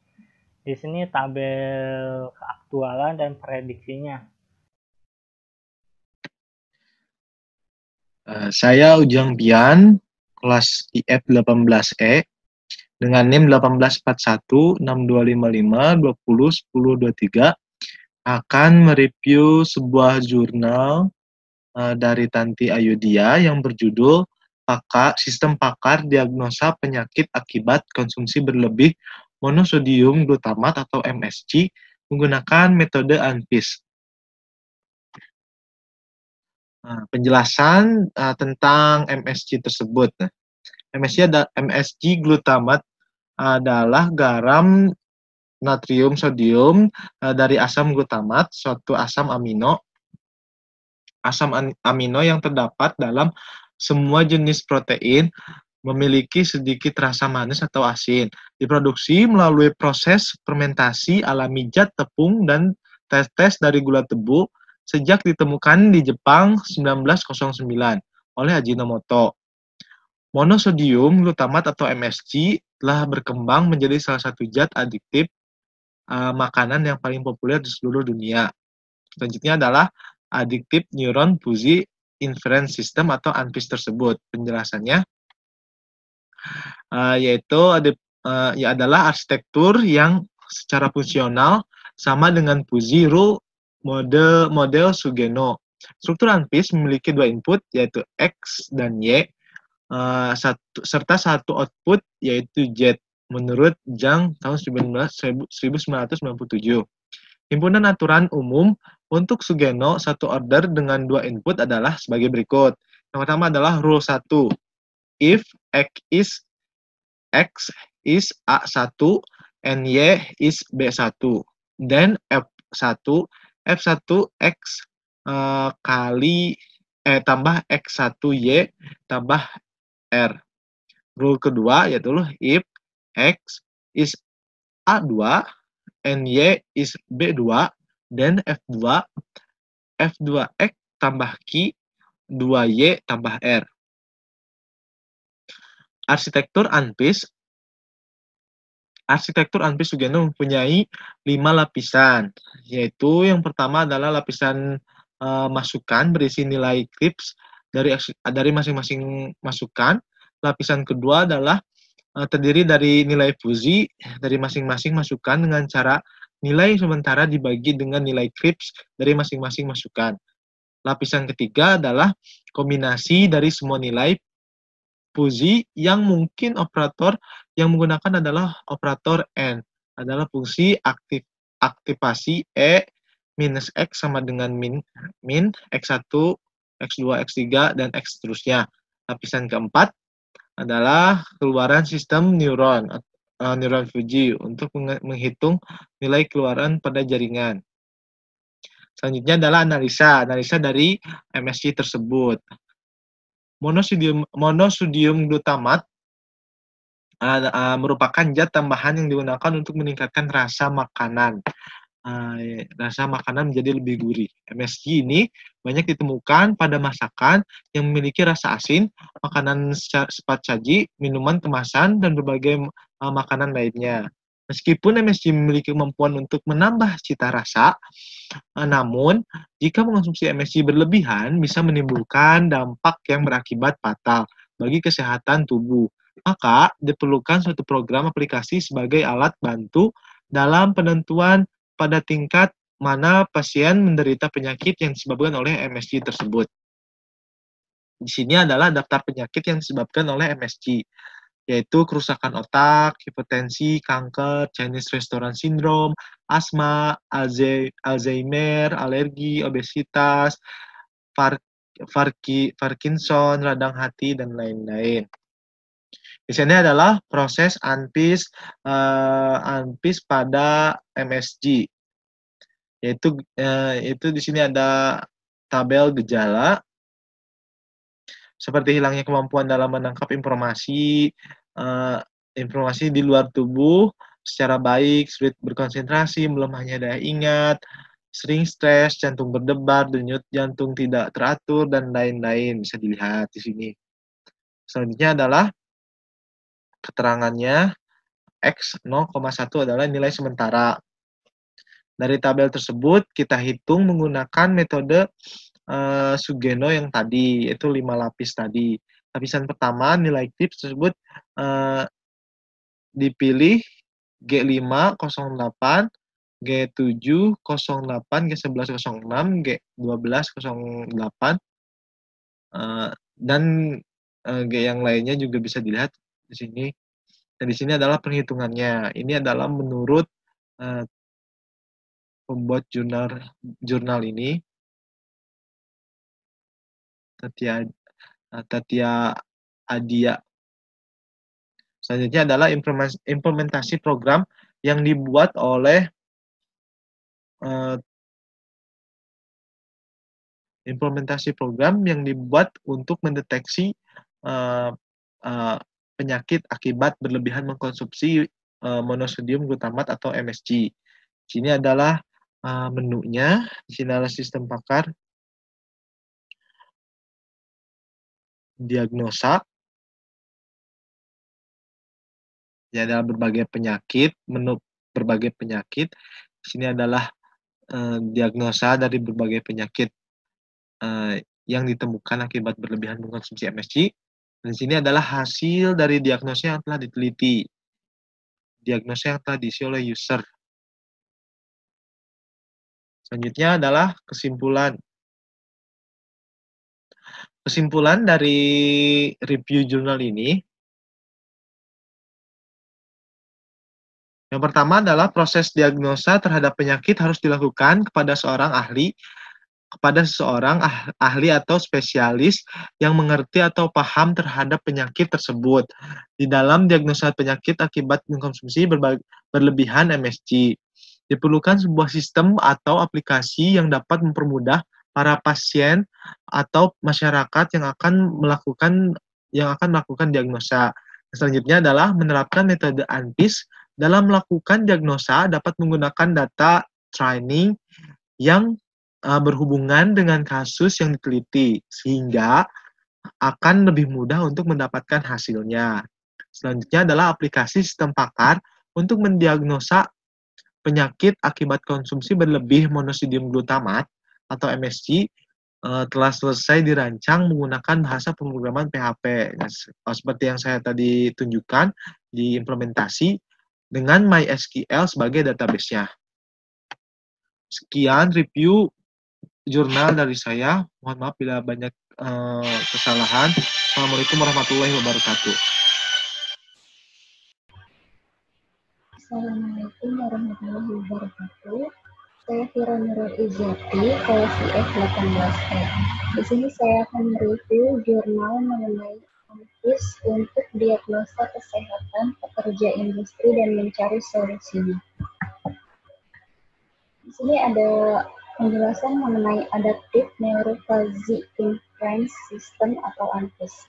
Di sini tabel keaktualan dan prediksinya. Saya Ujang Bian, kelas IF 18E, dengan NIM 18416255201023 akan mereview sebuah jurnal dari Tanti Ayudia yang berjudul Sistem Pakar Diagnosa Penyakit Akibat Konsumsi Berlebih Monosodium Glutamat atau MSG menggunakan metode ANFIS. Penjelasan tentang MSG tersebut. MSG glutamat adalah garam natrium sodium dari asam glutamat, suatu asam amino. Asam amino yang terdapat dalam semua jenis protein memiliki sedikit rasa manis atau asin. Diproduksi melalui proses fermentasi alami zat tepung dan tes dari gula tebu sejak ditemukan di Jepang 1909 oleh Ajinomoto. Monosodium glutamat atau MSG telah berkembang menjadi salah satu zat adiktif makanan yang paling populer di seluruh dunia. Selanjutnya adalah Addictive Neuron Fuzzy Inference System atau ANFIS tersebut. Penjelasannya yaitu adalah arsitektur yang secara fungsional sama dengan Fuzzy Rule model Sugeno. Struktur ANFIS memiliki dua input yaitu X dan Y, serta satu output yaitu Z menurut Zhang tahun 1997. Himpunan aturan umum untuk Sugeno satu order dengan dua input adalah sebagai berikut. Yang pertama adalah rule 1. If X is A1 and Y is B1, then F1X tambah X1Y tambah R. Rule kedua yaitu if X is A2 and Y is B2, then F2X tambah Q 2Y tambah R. Arsitektur ANFIS Sugeno mempunyai 5 lapisan, yaitu yang pertama adalah lapisan masukan berisi nilai CRIPS dari masing-masing masukan. Lapisan kedua adalah terdiri dari nilai Fuzzy dari masing-masing masukan dengan cara nilai sementara dibagi dengan nilai CRIPS dari masing-masing masukan. Lapisan ketiga adalah kombinasi dari semua nilai Fuzzy yang mungkin operator yang menggunakan adalah operator N, adalah fungsi aktivasi E minus X sama dengan min X1, X2, X3, dan X seterusnya. Lapisan keempat adalah keluaran sistem neuron Fuzzy untuk menghitung nilai keluaran pada jaringan. Selanjutnya adalah analisa dari MSG tersebut. Monosodium glutamat merupakan zat tambahan yang digunakan untuk meningkatkan rasa makanan. Rasa makanan menjadi lebih gurih. MSG ini banyak ditemukan pada masakan yang memiliki rasa asin, makanan cepat saji, minuman kemasan, dan berbagai makanan lainnya. Meskipun MSG memiliki kemampuan untuk menambah cita rasa, namun jika mengonsumsi MSG berlebihan bisa menimbulkan dampak yang berakibat fatal bagi kesehatan tubuh. Maka diperlukan suatu program aplikasi sebagai alat bantu dalam penentuan pada tingkat mana pasien menderita penyakit yang disebabkan oleh MSG tersebut. Di sini adalah daftar penyakit yang disebabkan oleh MSG, yaitu kerusakan otak, hipertensi, kanker, Chinese Restaurant Syndrome, asma, Alzheimer, alergi, obesitas, Parkinson, radang hati, dan lain-lain. Di sini adalah proses ANPIS pada MSG, yaitu di sini ada tabel gejala seperti hilangnya kemampuan dalam menangkap informasi di luar tubuh secara baik, sulit berkonsentrasi, melemahnya daya ingat, sering stres, jantung berdebar, denyut jantung tidak teratur, dan lain-lain. Bisa dilihat di sini. Selanjutnya adalah keterangannya. X 0,1 adalah nilai sementara. Dari tabel tersebut kita hitung menggunakan metode Sugeno yang tadi, yaitu 5 lapis tadi. Lapisan pertama nilai tips tersebut dipilih G508, G708, G1106, G1208, dan G yang lainnya juga bisa dilihat di sini. Dan di sini adalah perhitungannya. Ini adalah menurut pembuat jurnal ini, Tatia Adia. Selanjutnya adalah implementasi program yang dibuat oleh untuk mendeteksi penyakit akibat berlebihan mengkonsumsi monosodium glutamat atau MSG. Di sini adalah menunya. Di sini adalah sistem pakar, diagnosa. Ini adalah berbagai penyakit, menu berbagai penyakit. Di sini adalah diagnosa dari berbagai penyakit yang ditemukan akibat berlebihan mengkonsumsi MSG. Dan di sini adalah hasil dari diagnosa yang telah diteliti. Diagnosa yang telah diisi oleh user. Selanjutnya adalah kesimpulan. Kesimpulan dari review jurnal ini, yang pertama adalah proses diagnosa terhadap penyakit harus dilakukan kepada seseorang ahli atau spesialis yang mengerti atau paham terhadap penyakit tersebut. Di dalam diagnosa penyakit akibat mengkonsumsi berlebihan MSG, diperlukan sebuah sistem atau aplikasi yang dapat mempermudah para pasien atau masyarakat yang akan melakukan diagnosa. Selanjutnya adalah menerapkan metode ANPIS dalam melakukan diagnosa dapat menggunakan data training yang berhubungan dengan kasus yang diteliti, sehingga akan lebih mudah untuk mendapatkan hasilnya. Selanjutnya adalah aplikasi sistem pakar untuk mendiagnosa penyakit akibat konsumsi berlebih monosodium glutamat atau MSG telah selesai dirancang menggunakan bahasa pemrograman PHP. Nah, seperti yang saya tadi tunjukkan, diimplementasi dengan MySQL sebagai database-nya. Sekian review jurnal dari saya. Mohon maaf bila banyak kesalahan. Assalamualaikum warahmatullahi wabarakatuh. Assalamualaikum warahmatullahi wabarakatuh. Saya Fira Nurul Izati, kelas IF 18E. Di sini saya akan mereview jurnal mengenai ANPIS untuk diagnosa kesehatan pekerja industri dan mencari solusinya. Di sini ada Penjelasan mengenai Adaptive Neurofuzzy Inference System atau ANFIS.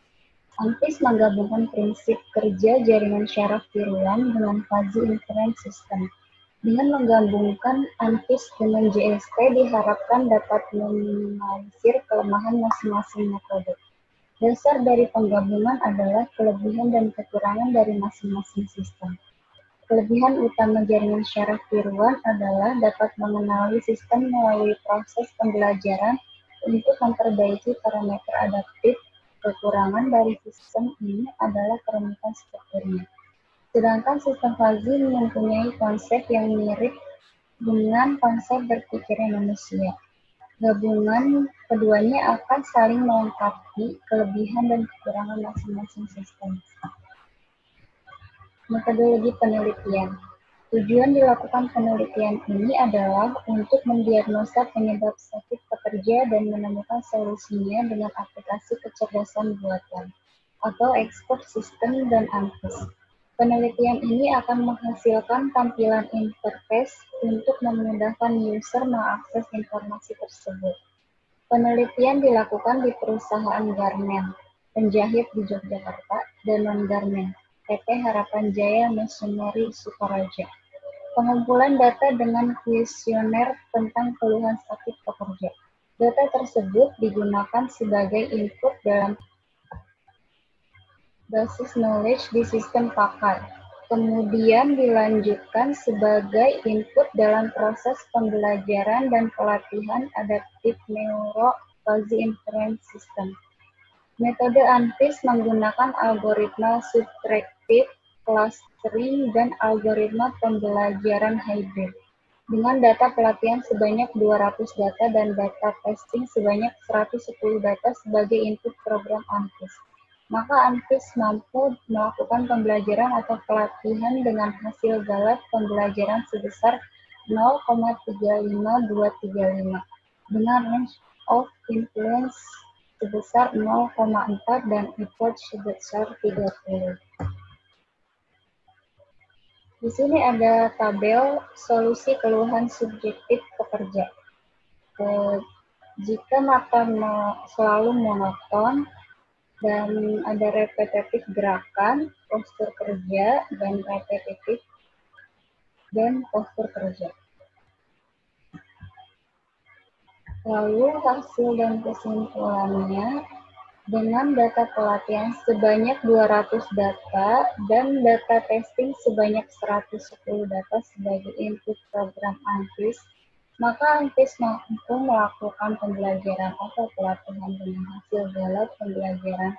ANFIS menggabungkan prinsip kerja jaringan syaraf tiruan dengan Fuzzy Inference System. Dengan menggabungkan ANFIS dengan JST diharapkan dapat meminimalisir kelemahan masing-masing metode. Dasar dari penggabungan adalah kelebihan dan kekurangan dari masing-masing sistem. Kelebihan utama jaringan syaraf tiruan adalah dapat mengenali sistem melalui proses pembelajaran untuk memperbaiki parameter adaptif. Kekurangan dari sistem ini adalah kerumitan strukturnya. Sedangkan sistem fuzzy mempunyai konsep yang mirip dengan konsep berpikirnya manusia. Gabungan keduanya akan saling melengkapi kelebihan dan kekurangan masing-masing sistem. Metodologi penelitian. Tujuan dilakukan penelitian ini adalah untuk mendiagnosa penyebab sakit pekerja dan menemukan solusinya dengan aplikasi kecerdasan buatan atau expert system dan ANFIS. Penelitian ini akan menghasilkan tampilan interface untuk memudahkan user mengakses informasi tersebut. Penelitian dilakukan di perusahaan Garment, penjahit di Yogyakarta, dan non-Garment, PT Harapan Jaya Machinery Sukaraja. Pengumpulan data dengan kuesioner tentang keluhan sakit pekerja. Data tersebut digunakan sebagai input dalam basis knowledge di sistem pakar. Kemudian dilanjutkan sebagai input dalam proses pembelajaran dan pelatihan Adaptive Neurofuzzy Inference System. Metode ANFIS menggunakan algoritma subtraktif, clustering, dan algoritma pembelajaran hybrid. Dengan data pelatihan sebanyak 200 data dan data testing sebanyak 110 data sebagai input program ANFIS. Maka ANFIS mampu melakukan pembelajaran atau pelatihan dengan hasil galak pembelajaran sebesar 0,35235 dengan range of influence sebesar 0,4 dan effort sebesar 30. Di sini ada tabel solusi keluhan subjektif pekerja. Jika makan selalu monoton dan ada repetitif gerakan, postur kerja, dan repetitif dan postur kerja. Lalu hasil dan kesimpulannya, dengan data pelatihan sebanyak 200 data dan data testing sebanyak 110 data sebagai input program ANFIS, maka ANFIS mampu melakukan pembelajaran atau pelatihan dengan hasil galak pembelajaran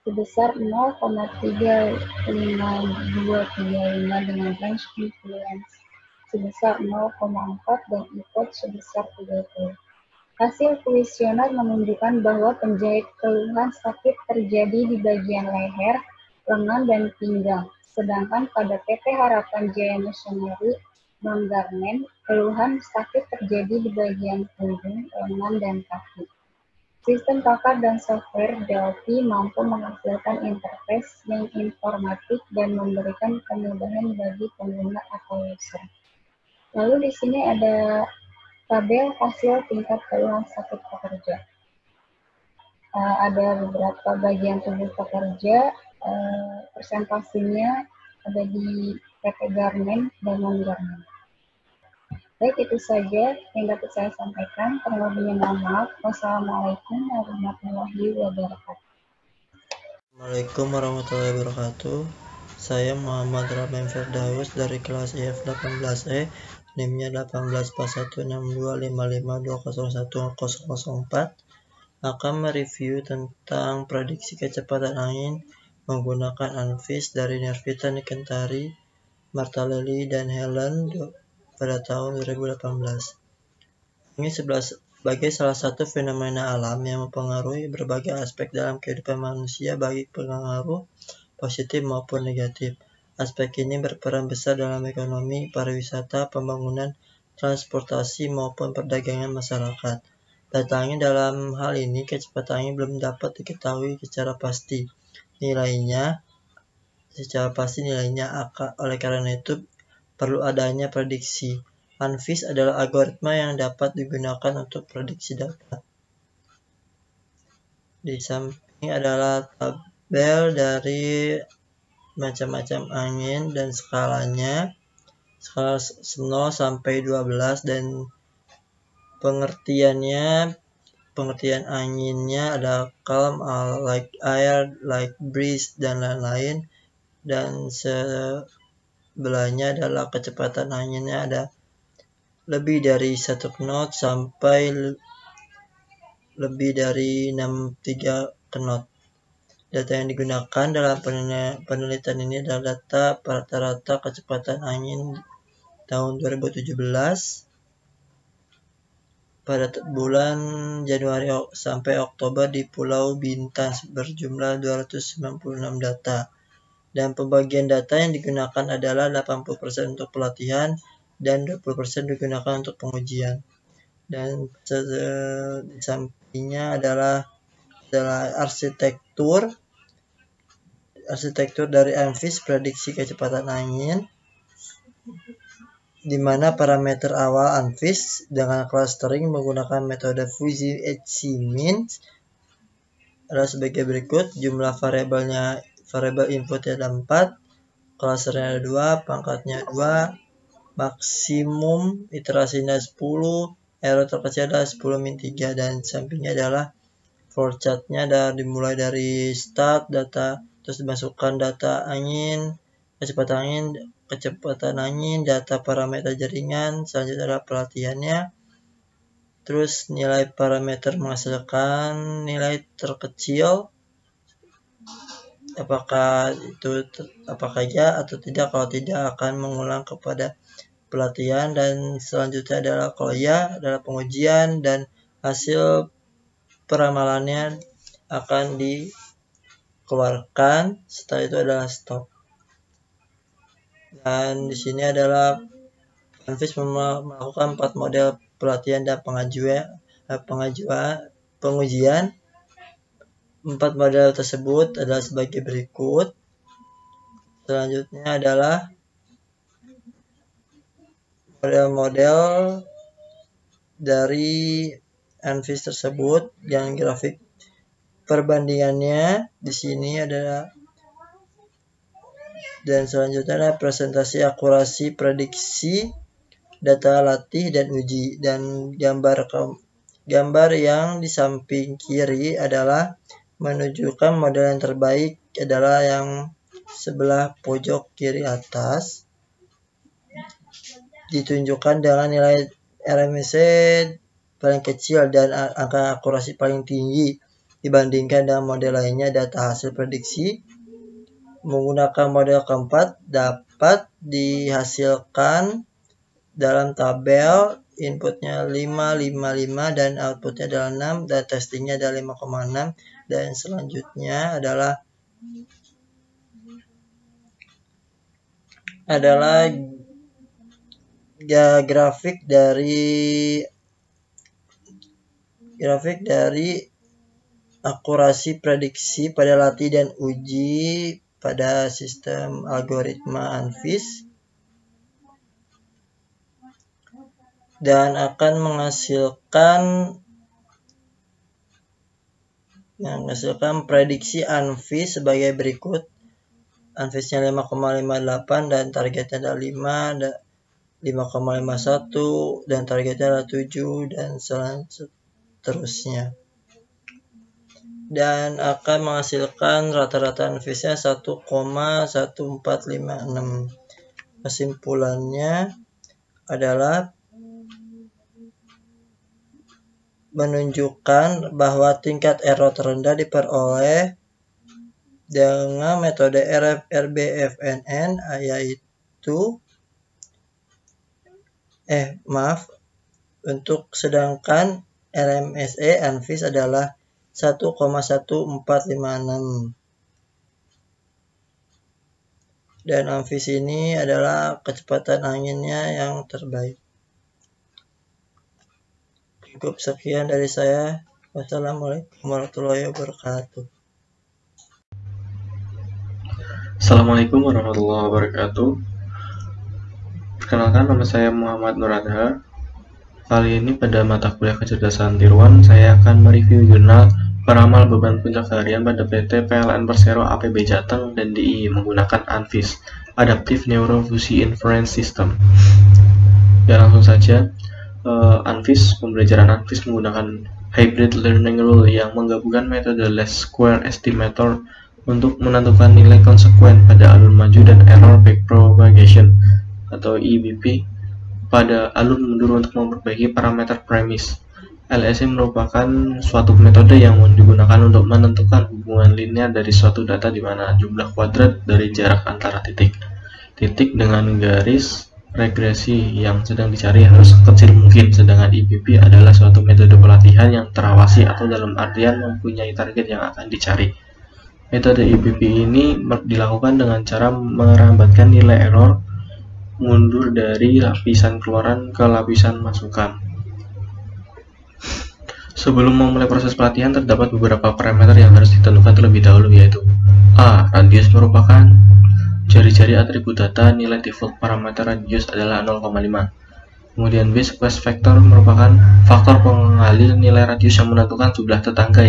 sebesar 0,35235 dengan range influence sebesar 0,4 dan effort sebesar 30. Hasil kuesioner menunjukkan bahwa penjahit keluhan sakit terjadi di bagian leher, lengan, dan pinggang. Sedangkan pada PT Harapan Jaya Machinery non-Garment, keluhan sakit terjadi di bagian punggung, lengan, dan kaki. Sistem pakar dan software Delphi mampu menghasilkan interface yang informatif dan memberikan kemudahan bagi pengguna atau user. Lalu di sini ada tabel hasil tingkat keluhan sakit pekerja. Ada beberapa bagian tubuh pekerja, presentasinya ada di PT Garment dan non-Garment. Baik, itu saja yang dapat saya sampaikan. Kurang lebihnya mohon maaf. Wassalamualaikum warahmatullahi wabarakatuh. Assalamualaikum warahmatullahi wabarakatuh. Saya Muhammad Rahman Firdaus dari kelas IF 18E, NIM-nya 18416255201004, akan mereview tentang prediksi kecepatan angin menggunakan ANFIS dari Nervita Nikentari, Martalelli, dan Helen pada tahun 2018. Ini sebagai salah satu fenomena alam yang mempengaruhi berbagai aspek dalam kehidupan manusia baik pengaruh positif maupun negatif. Aspek ini berperan besar dalam ekonomi, pariwisata, pembangunan, transportasi maupun perdagangan masyarakat. Data angin dalam hal ini kecepatan angin belum dapat diketahui secara pasti. Nilainya oleh karena itu perlu adanya prediksi. ANFIS adalah algoritma yang dapat digunakan untuk prediksi data. Di samping adalah tabel dari macam-macam angin dan skalanya, skala 0 sampai 12, dan pengertian anginnya ada calm, like air, like breeze, dan lain-lain. Dan sebelahnya adalah kecepatan anginnya, ada lebih dari 1 knot sampai lebih dari 63 knot. Data yang digunakan dalam penelitian ini adalah data rata-rata kecepatan angin tahun 2017 pada bulan Januari sampai Oktober di Pulau Bintan berjumlah 296 data. Dan pembagian data yang digunakan adalah 80% untuk pelatihan dan 20% digunakan untuk pengujian. Dan di sampingnya adalah arsitektur dari ANFIS prediksi kecepatan angin, di mana parameter awal ANFIS dengan clustering menggunakan metode Fuzzy HC-Min adalah sebagai berikut. Jumlah variabel inputnya ada 4, clusternya ada 2, pangkatnya 2, maksimum iterasinya 10, error terkecil adalah 10-3, dan sampingnya adalah flowchartnya dimulai dari start data, terus dimasukkan data angin, kecepatan angin, data parameter jaringan, selanjutnya adalah pelatihannya, terus nilai parameter menghasilkan nilai terkecil, apakah ya atau tidak. Kalau tidak akan mengulang kepada pelatihan, dan selanjutnya adalah kalau ya adalah pengujian, dan hasil peramalannya akan dikeluarkan. Setelah itu adalah stop. Dan di sini adalah ANFIS melakukan 4 model pelatihan dan pengujian. 4 model tersebut adalah sebagai berikut. Selanjutnya adalah model-model dari ANFIS tersebut, yang grafik perbandingannya di sini adalah. Dan selanjutnya adalah presentasi akurasi prediksi data latih dan uji. Dan gambar yang di samping kiri adalah menunjukkan model yang terbaik, adalah yang sebelah pojok kiri atas, ditunjukkan dengan nilai RMSE paling kecil dan angka akurasi paling tinggi dibandingkan dengan model lainnya. Data hasil prediksi menggunakan model keempat dapat dihasilkan dalam tabel. Inputnya 5,55 dan outputnya adalah 6, dan testingnya adalah 5,6. Dan selanjutnya adalah grafik dari akurasi prediksi pada latih dan uji pada sistem algoritma ANFIS, dan akan menghasilkan prediksi ANFIS sebagai berikut. ANFIS-nya 5,58 dan targetnya adalah 5,51 dan targetnya adalah 7, dan seterusnya. Dan akan menghasilkan rata-rata ANFIS-nya 1,1456. Kesimpulannya adalah menunjukkan bahwa tingkat error terendah diperoleh dengan metode RBFNN, yaitu sedangkan RMSE ANFIS adalah 1,1456. Dan ANFIS ini adalah kecepatan anginnya yang terbaik. Cukup sekian dari saya. Wassalamualaikum warahmatullahi wabarakatuh. Assalamualaikum warahmatullahi wabarakatuh. Perkenalkan, nama saya Muhammad Nuradha. Kali ini pada mata kuliah kecerdasan tiruan, saya akan mereview jurnal peramal beban puncak harian pada PT PLN Persero APB Jateng dan DI menggunakan ANFIS, Adaptive Neurofusion Inference System. Ya, langsung saja. ANFIS, pembelajaran ANFIS menggunakan Hybrid Learning Rule yang menggabungkan metode Least Square Estimator untuk menentukan nilai konsekuen pada alur maju dan Error Backpropagation atau EBP pada alur mundur untuk memperbaiki parameter premis. LSI merupakan suatu metode yang digunakan untuk menentukan hubungan linear dari suatu data di mana jumlah kuadrat dari jarak antara titik dengan garis regresi yang sedang dicari harus kecil mungkin, sedangkan EBP adalah suatu metode pelatihan yang terawasi atau dalam artian mempunyai target yang akan dicari. Metode EBP ini dilakukan dengan cara merambatkan nilai error mundur dari lapisan keluaran ke lapisan masukan. Sebelum memulai proses pelatihan, terdapat beberapa parameter yang harus ditentukan terlebih dahulu, yaitu A. Radius merupakan jari-jari atribut data, nilai default parameter radius adalah 0,5. Kemudian B. Squeeze factor merupakan faktor pengalih nilai radius yang menentukan jumlah tetangga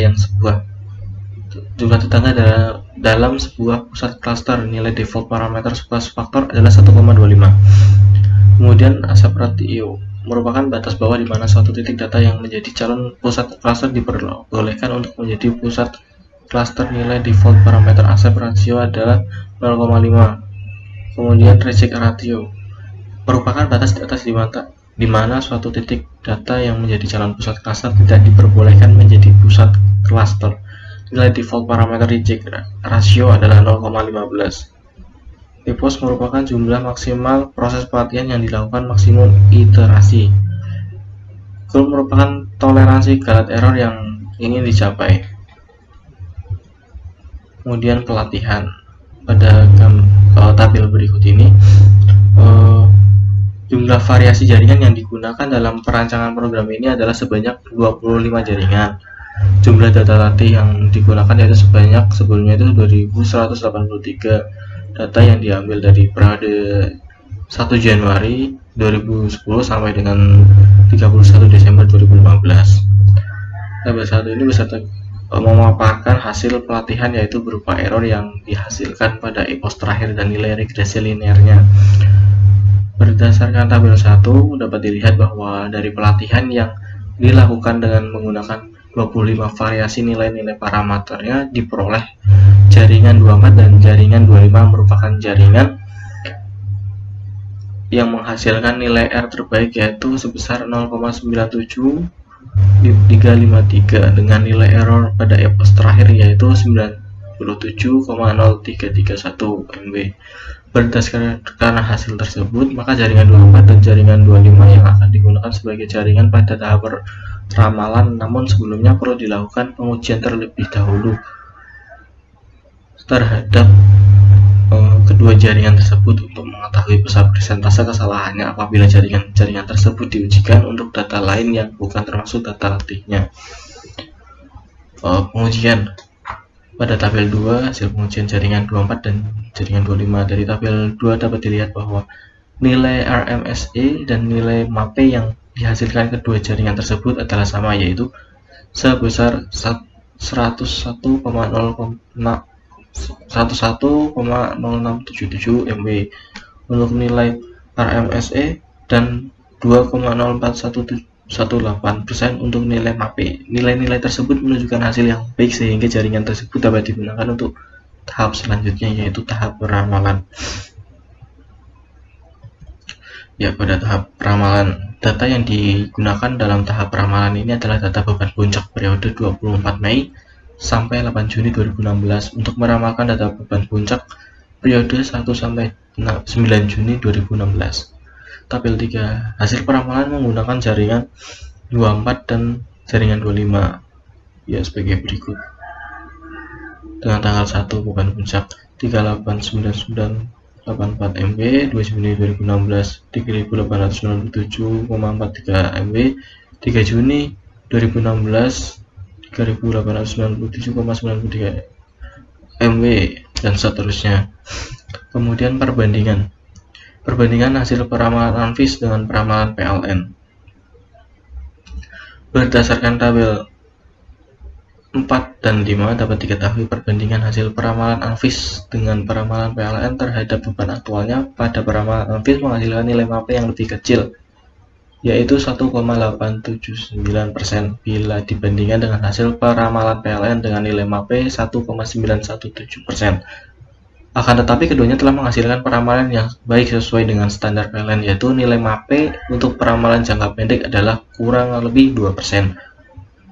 dalam sebuah pusat klaster. Nilai default parameter squeeze factor adalah 1,25. Kemudian asap ratio merupakan batas bawah di mana suatu titik data yang menjadi calon pusat klaster diperbolehkan untuk menjadi pusat klaster. Nilai default parameter asap ratio adalah 0,5. Kemudian reject ratio merupakan batas di atas di mana suatu titik data yang menjadi calon pusat klaster tidak diperbolehkan menjadi pusat klaster. Nilai default parameter reject ratio adalah 0,15. Epos merupakan jumlah maksimal proses pelatihan yang dilakukan maksimum iterasi. Goal merupakan toleransi galat error yang ingin dicapai. Kemudian pelatihan pada tabel berikut ini, jumlah variasi jaringan yang digunakan dalam perancangan program ini adalah sebanyak 25 jaringan. Jumlah data latih yang digunakan yaitu sebelumnya itu 2183 data yang diambil dari periode 1 Januari 2010 sampai dengan 31 Desember 2015. Tabel 1 ini beserta memaparkan hasil pelatihan yaitu berupa error yang dihasilkan pada epos terakhir dan nilai regresi linearnya. Berdasarkan tabel 1 dapat dilihat bahwa dari pelatihan yang dilakukan dengan menggunakan 25 variasi nilai-nilai parameternya diperoleh jaringan 24 dan jaringan 25 merupakan jaringan yang menghasilkan nilai R terbaik yaitu sebesar 0,97 353 dengan nilai error pada epos terakhir yaitu 97,0331 MB. Berdasarkan hasil tersebut, maka jaringan 24 dan jaringan 25 yang akan digunakan sebagai jaringan pada tahap ramalan, namun sebelumnya perlu dilakukan pengujian terlebih dahulu terhadap kedua jaringan tersebut untuk mengetahui persentase kesalahannya apabila jaringan tersebut diujikan untuk data lain yang bukan termasuk data latihnya. Pengujian pada tabel 2, hasil pengujian jaringan 24 dan jaringan 25. Dari tabel 2 dapat dilihat bahwa nilai RMSE dan nilai MAPE yang dihasilkan kedua jaringan tersebut adalah sama, yaitu sebesar 101,0677 MB untuk nilai RMSE dan 2,0418% untuk nilai MAPE. Nilai-nilai tersebut menunjukkan hasil yang baik sehingga jaringan tersebut dapat digunakan untuk tahap selanjutnya yaitu tahap ramalan. Ya, pada tahap ramalan, data yang digunakan dalam tahap ramalan ini adalah data beban puncak periode 24 Mei sampai 8 Juni 2016 untuk meramalkan data beban puncak periode 1 sampai 9 Juni 2016. Tabel 3, hasil peramalan menggunakan jaringan 24 dan jaringan 25 ya sebagai berikut. Dengan tanggal 1 beban puncak 3899 84 MB, 2 Juni 2016 3897,43 MB, 3 Juni 2016 3897,93 MB dan seterusnya. Kemudian perbandingan Perbandingan hasil peramalan Anfis dengan peramalan PLN. Berdasarkan tabel 4 dan 5 dapat diketahui perbandingan hasil peramalan Anfis dengan peramalan PLN terhadap beban aktualnya. Pada peramalan Anfis menghasilkan nilai MAP yang lebih kecil, yaitu 1,879% bila dibandingkan dengan hasil peramalan PLN dengan nilai MAP 1,917%. Akan tetapi keduanya telah menghasilkan peramalan yang baik sesuai dengan standar PLN, yaitu nilai MAP untuk peramalan jangka pendek adalah kurang lebih 2%.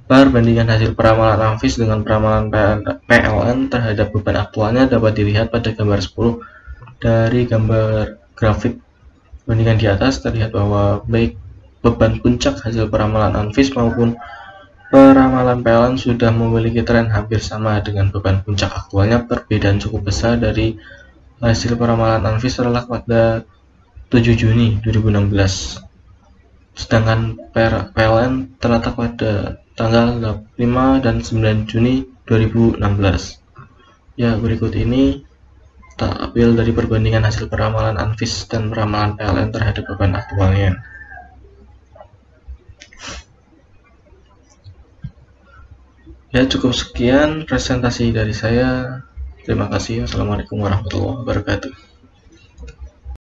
Perbandingan hasil peramalan Anfis dengan peramalan PLN terhadap beban aktualnya dapat dilihat pada gambar 10. Dari gambar grafik bandingan di atas terlihat bahwa baik beban puncak hasil peramalan Anfis maupun peramalan PLN sudah memiliki tren hampir sama dengan beban puncak aktualnya. Perbedaan cukup besar dari hasil peramalan Anfis terletak pada 7 Juni 2016, sedangkan PLN terletak pada tanggal 5 dan 9 Juni 2016. Ya, berikut ini tabel dari perbandingan hasil peramalan Anfis dan peramalan PLN terhadap beban aktualnya. Ya, cukup sekian presentasi dari saya. Terima kasih. Wassalamualaikum warahmatullahi wabarakatuh.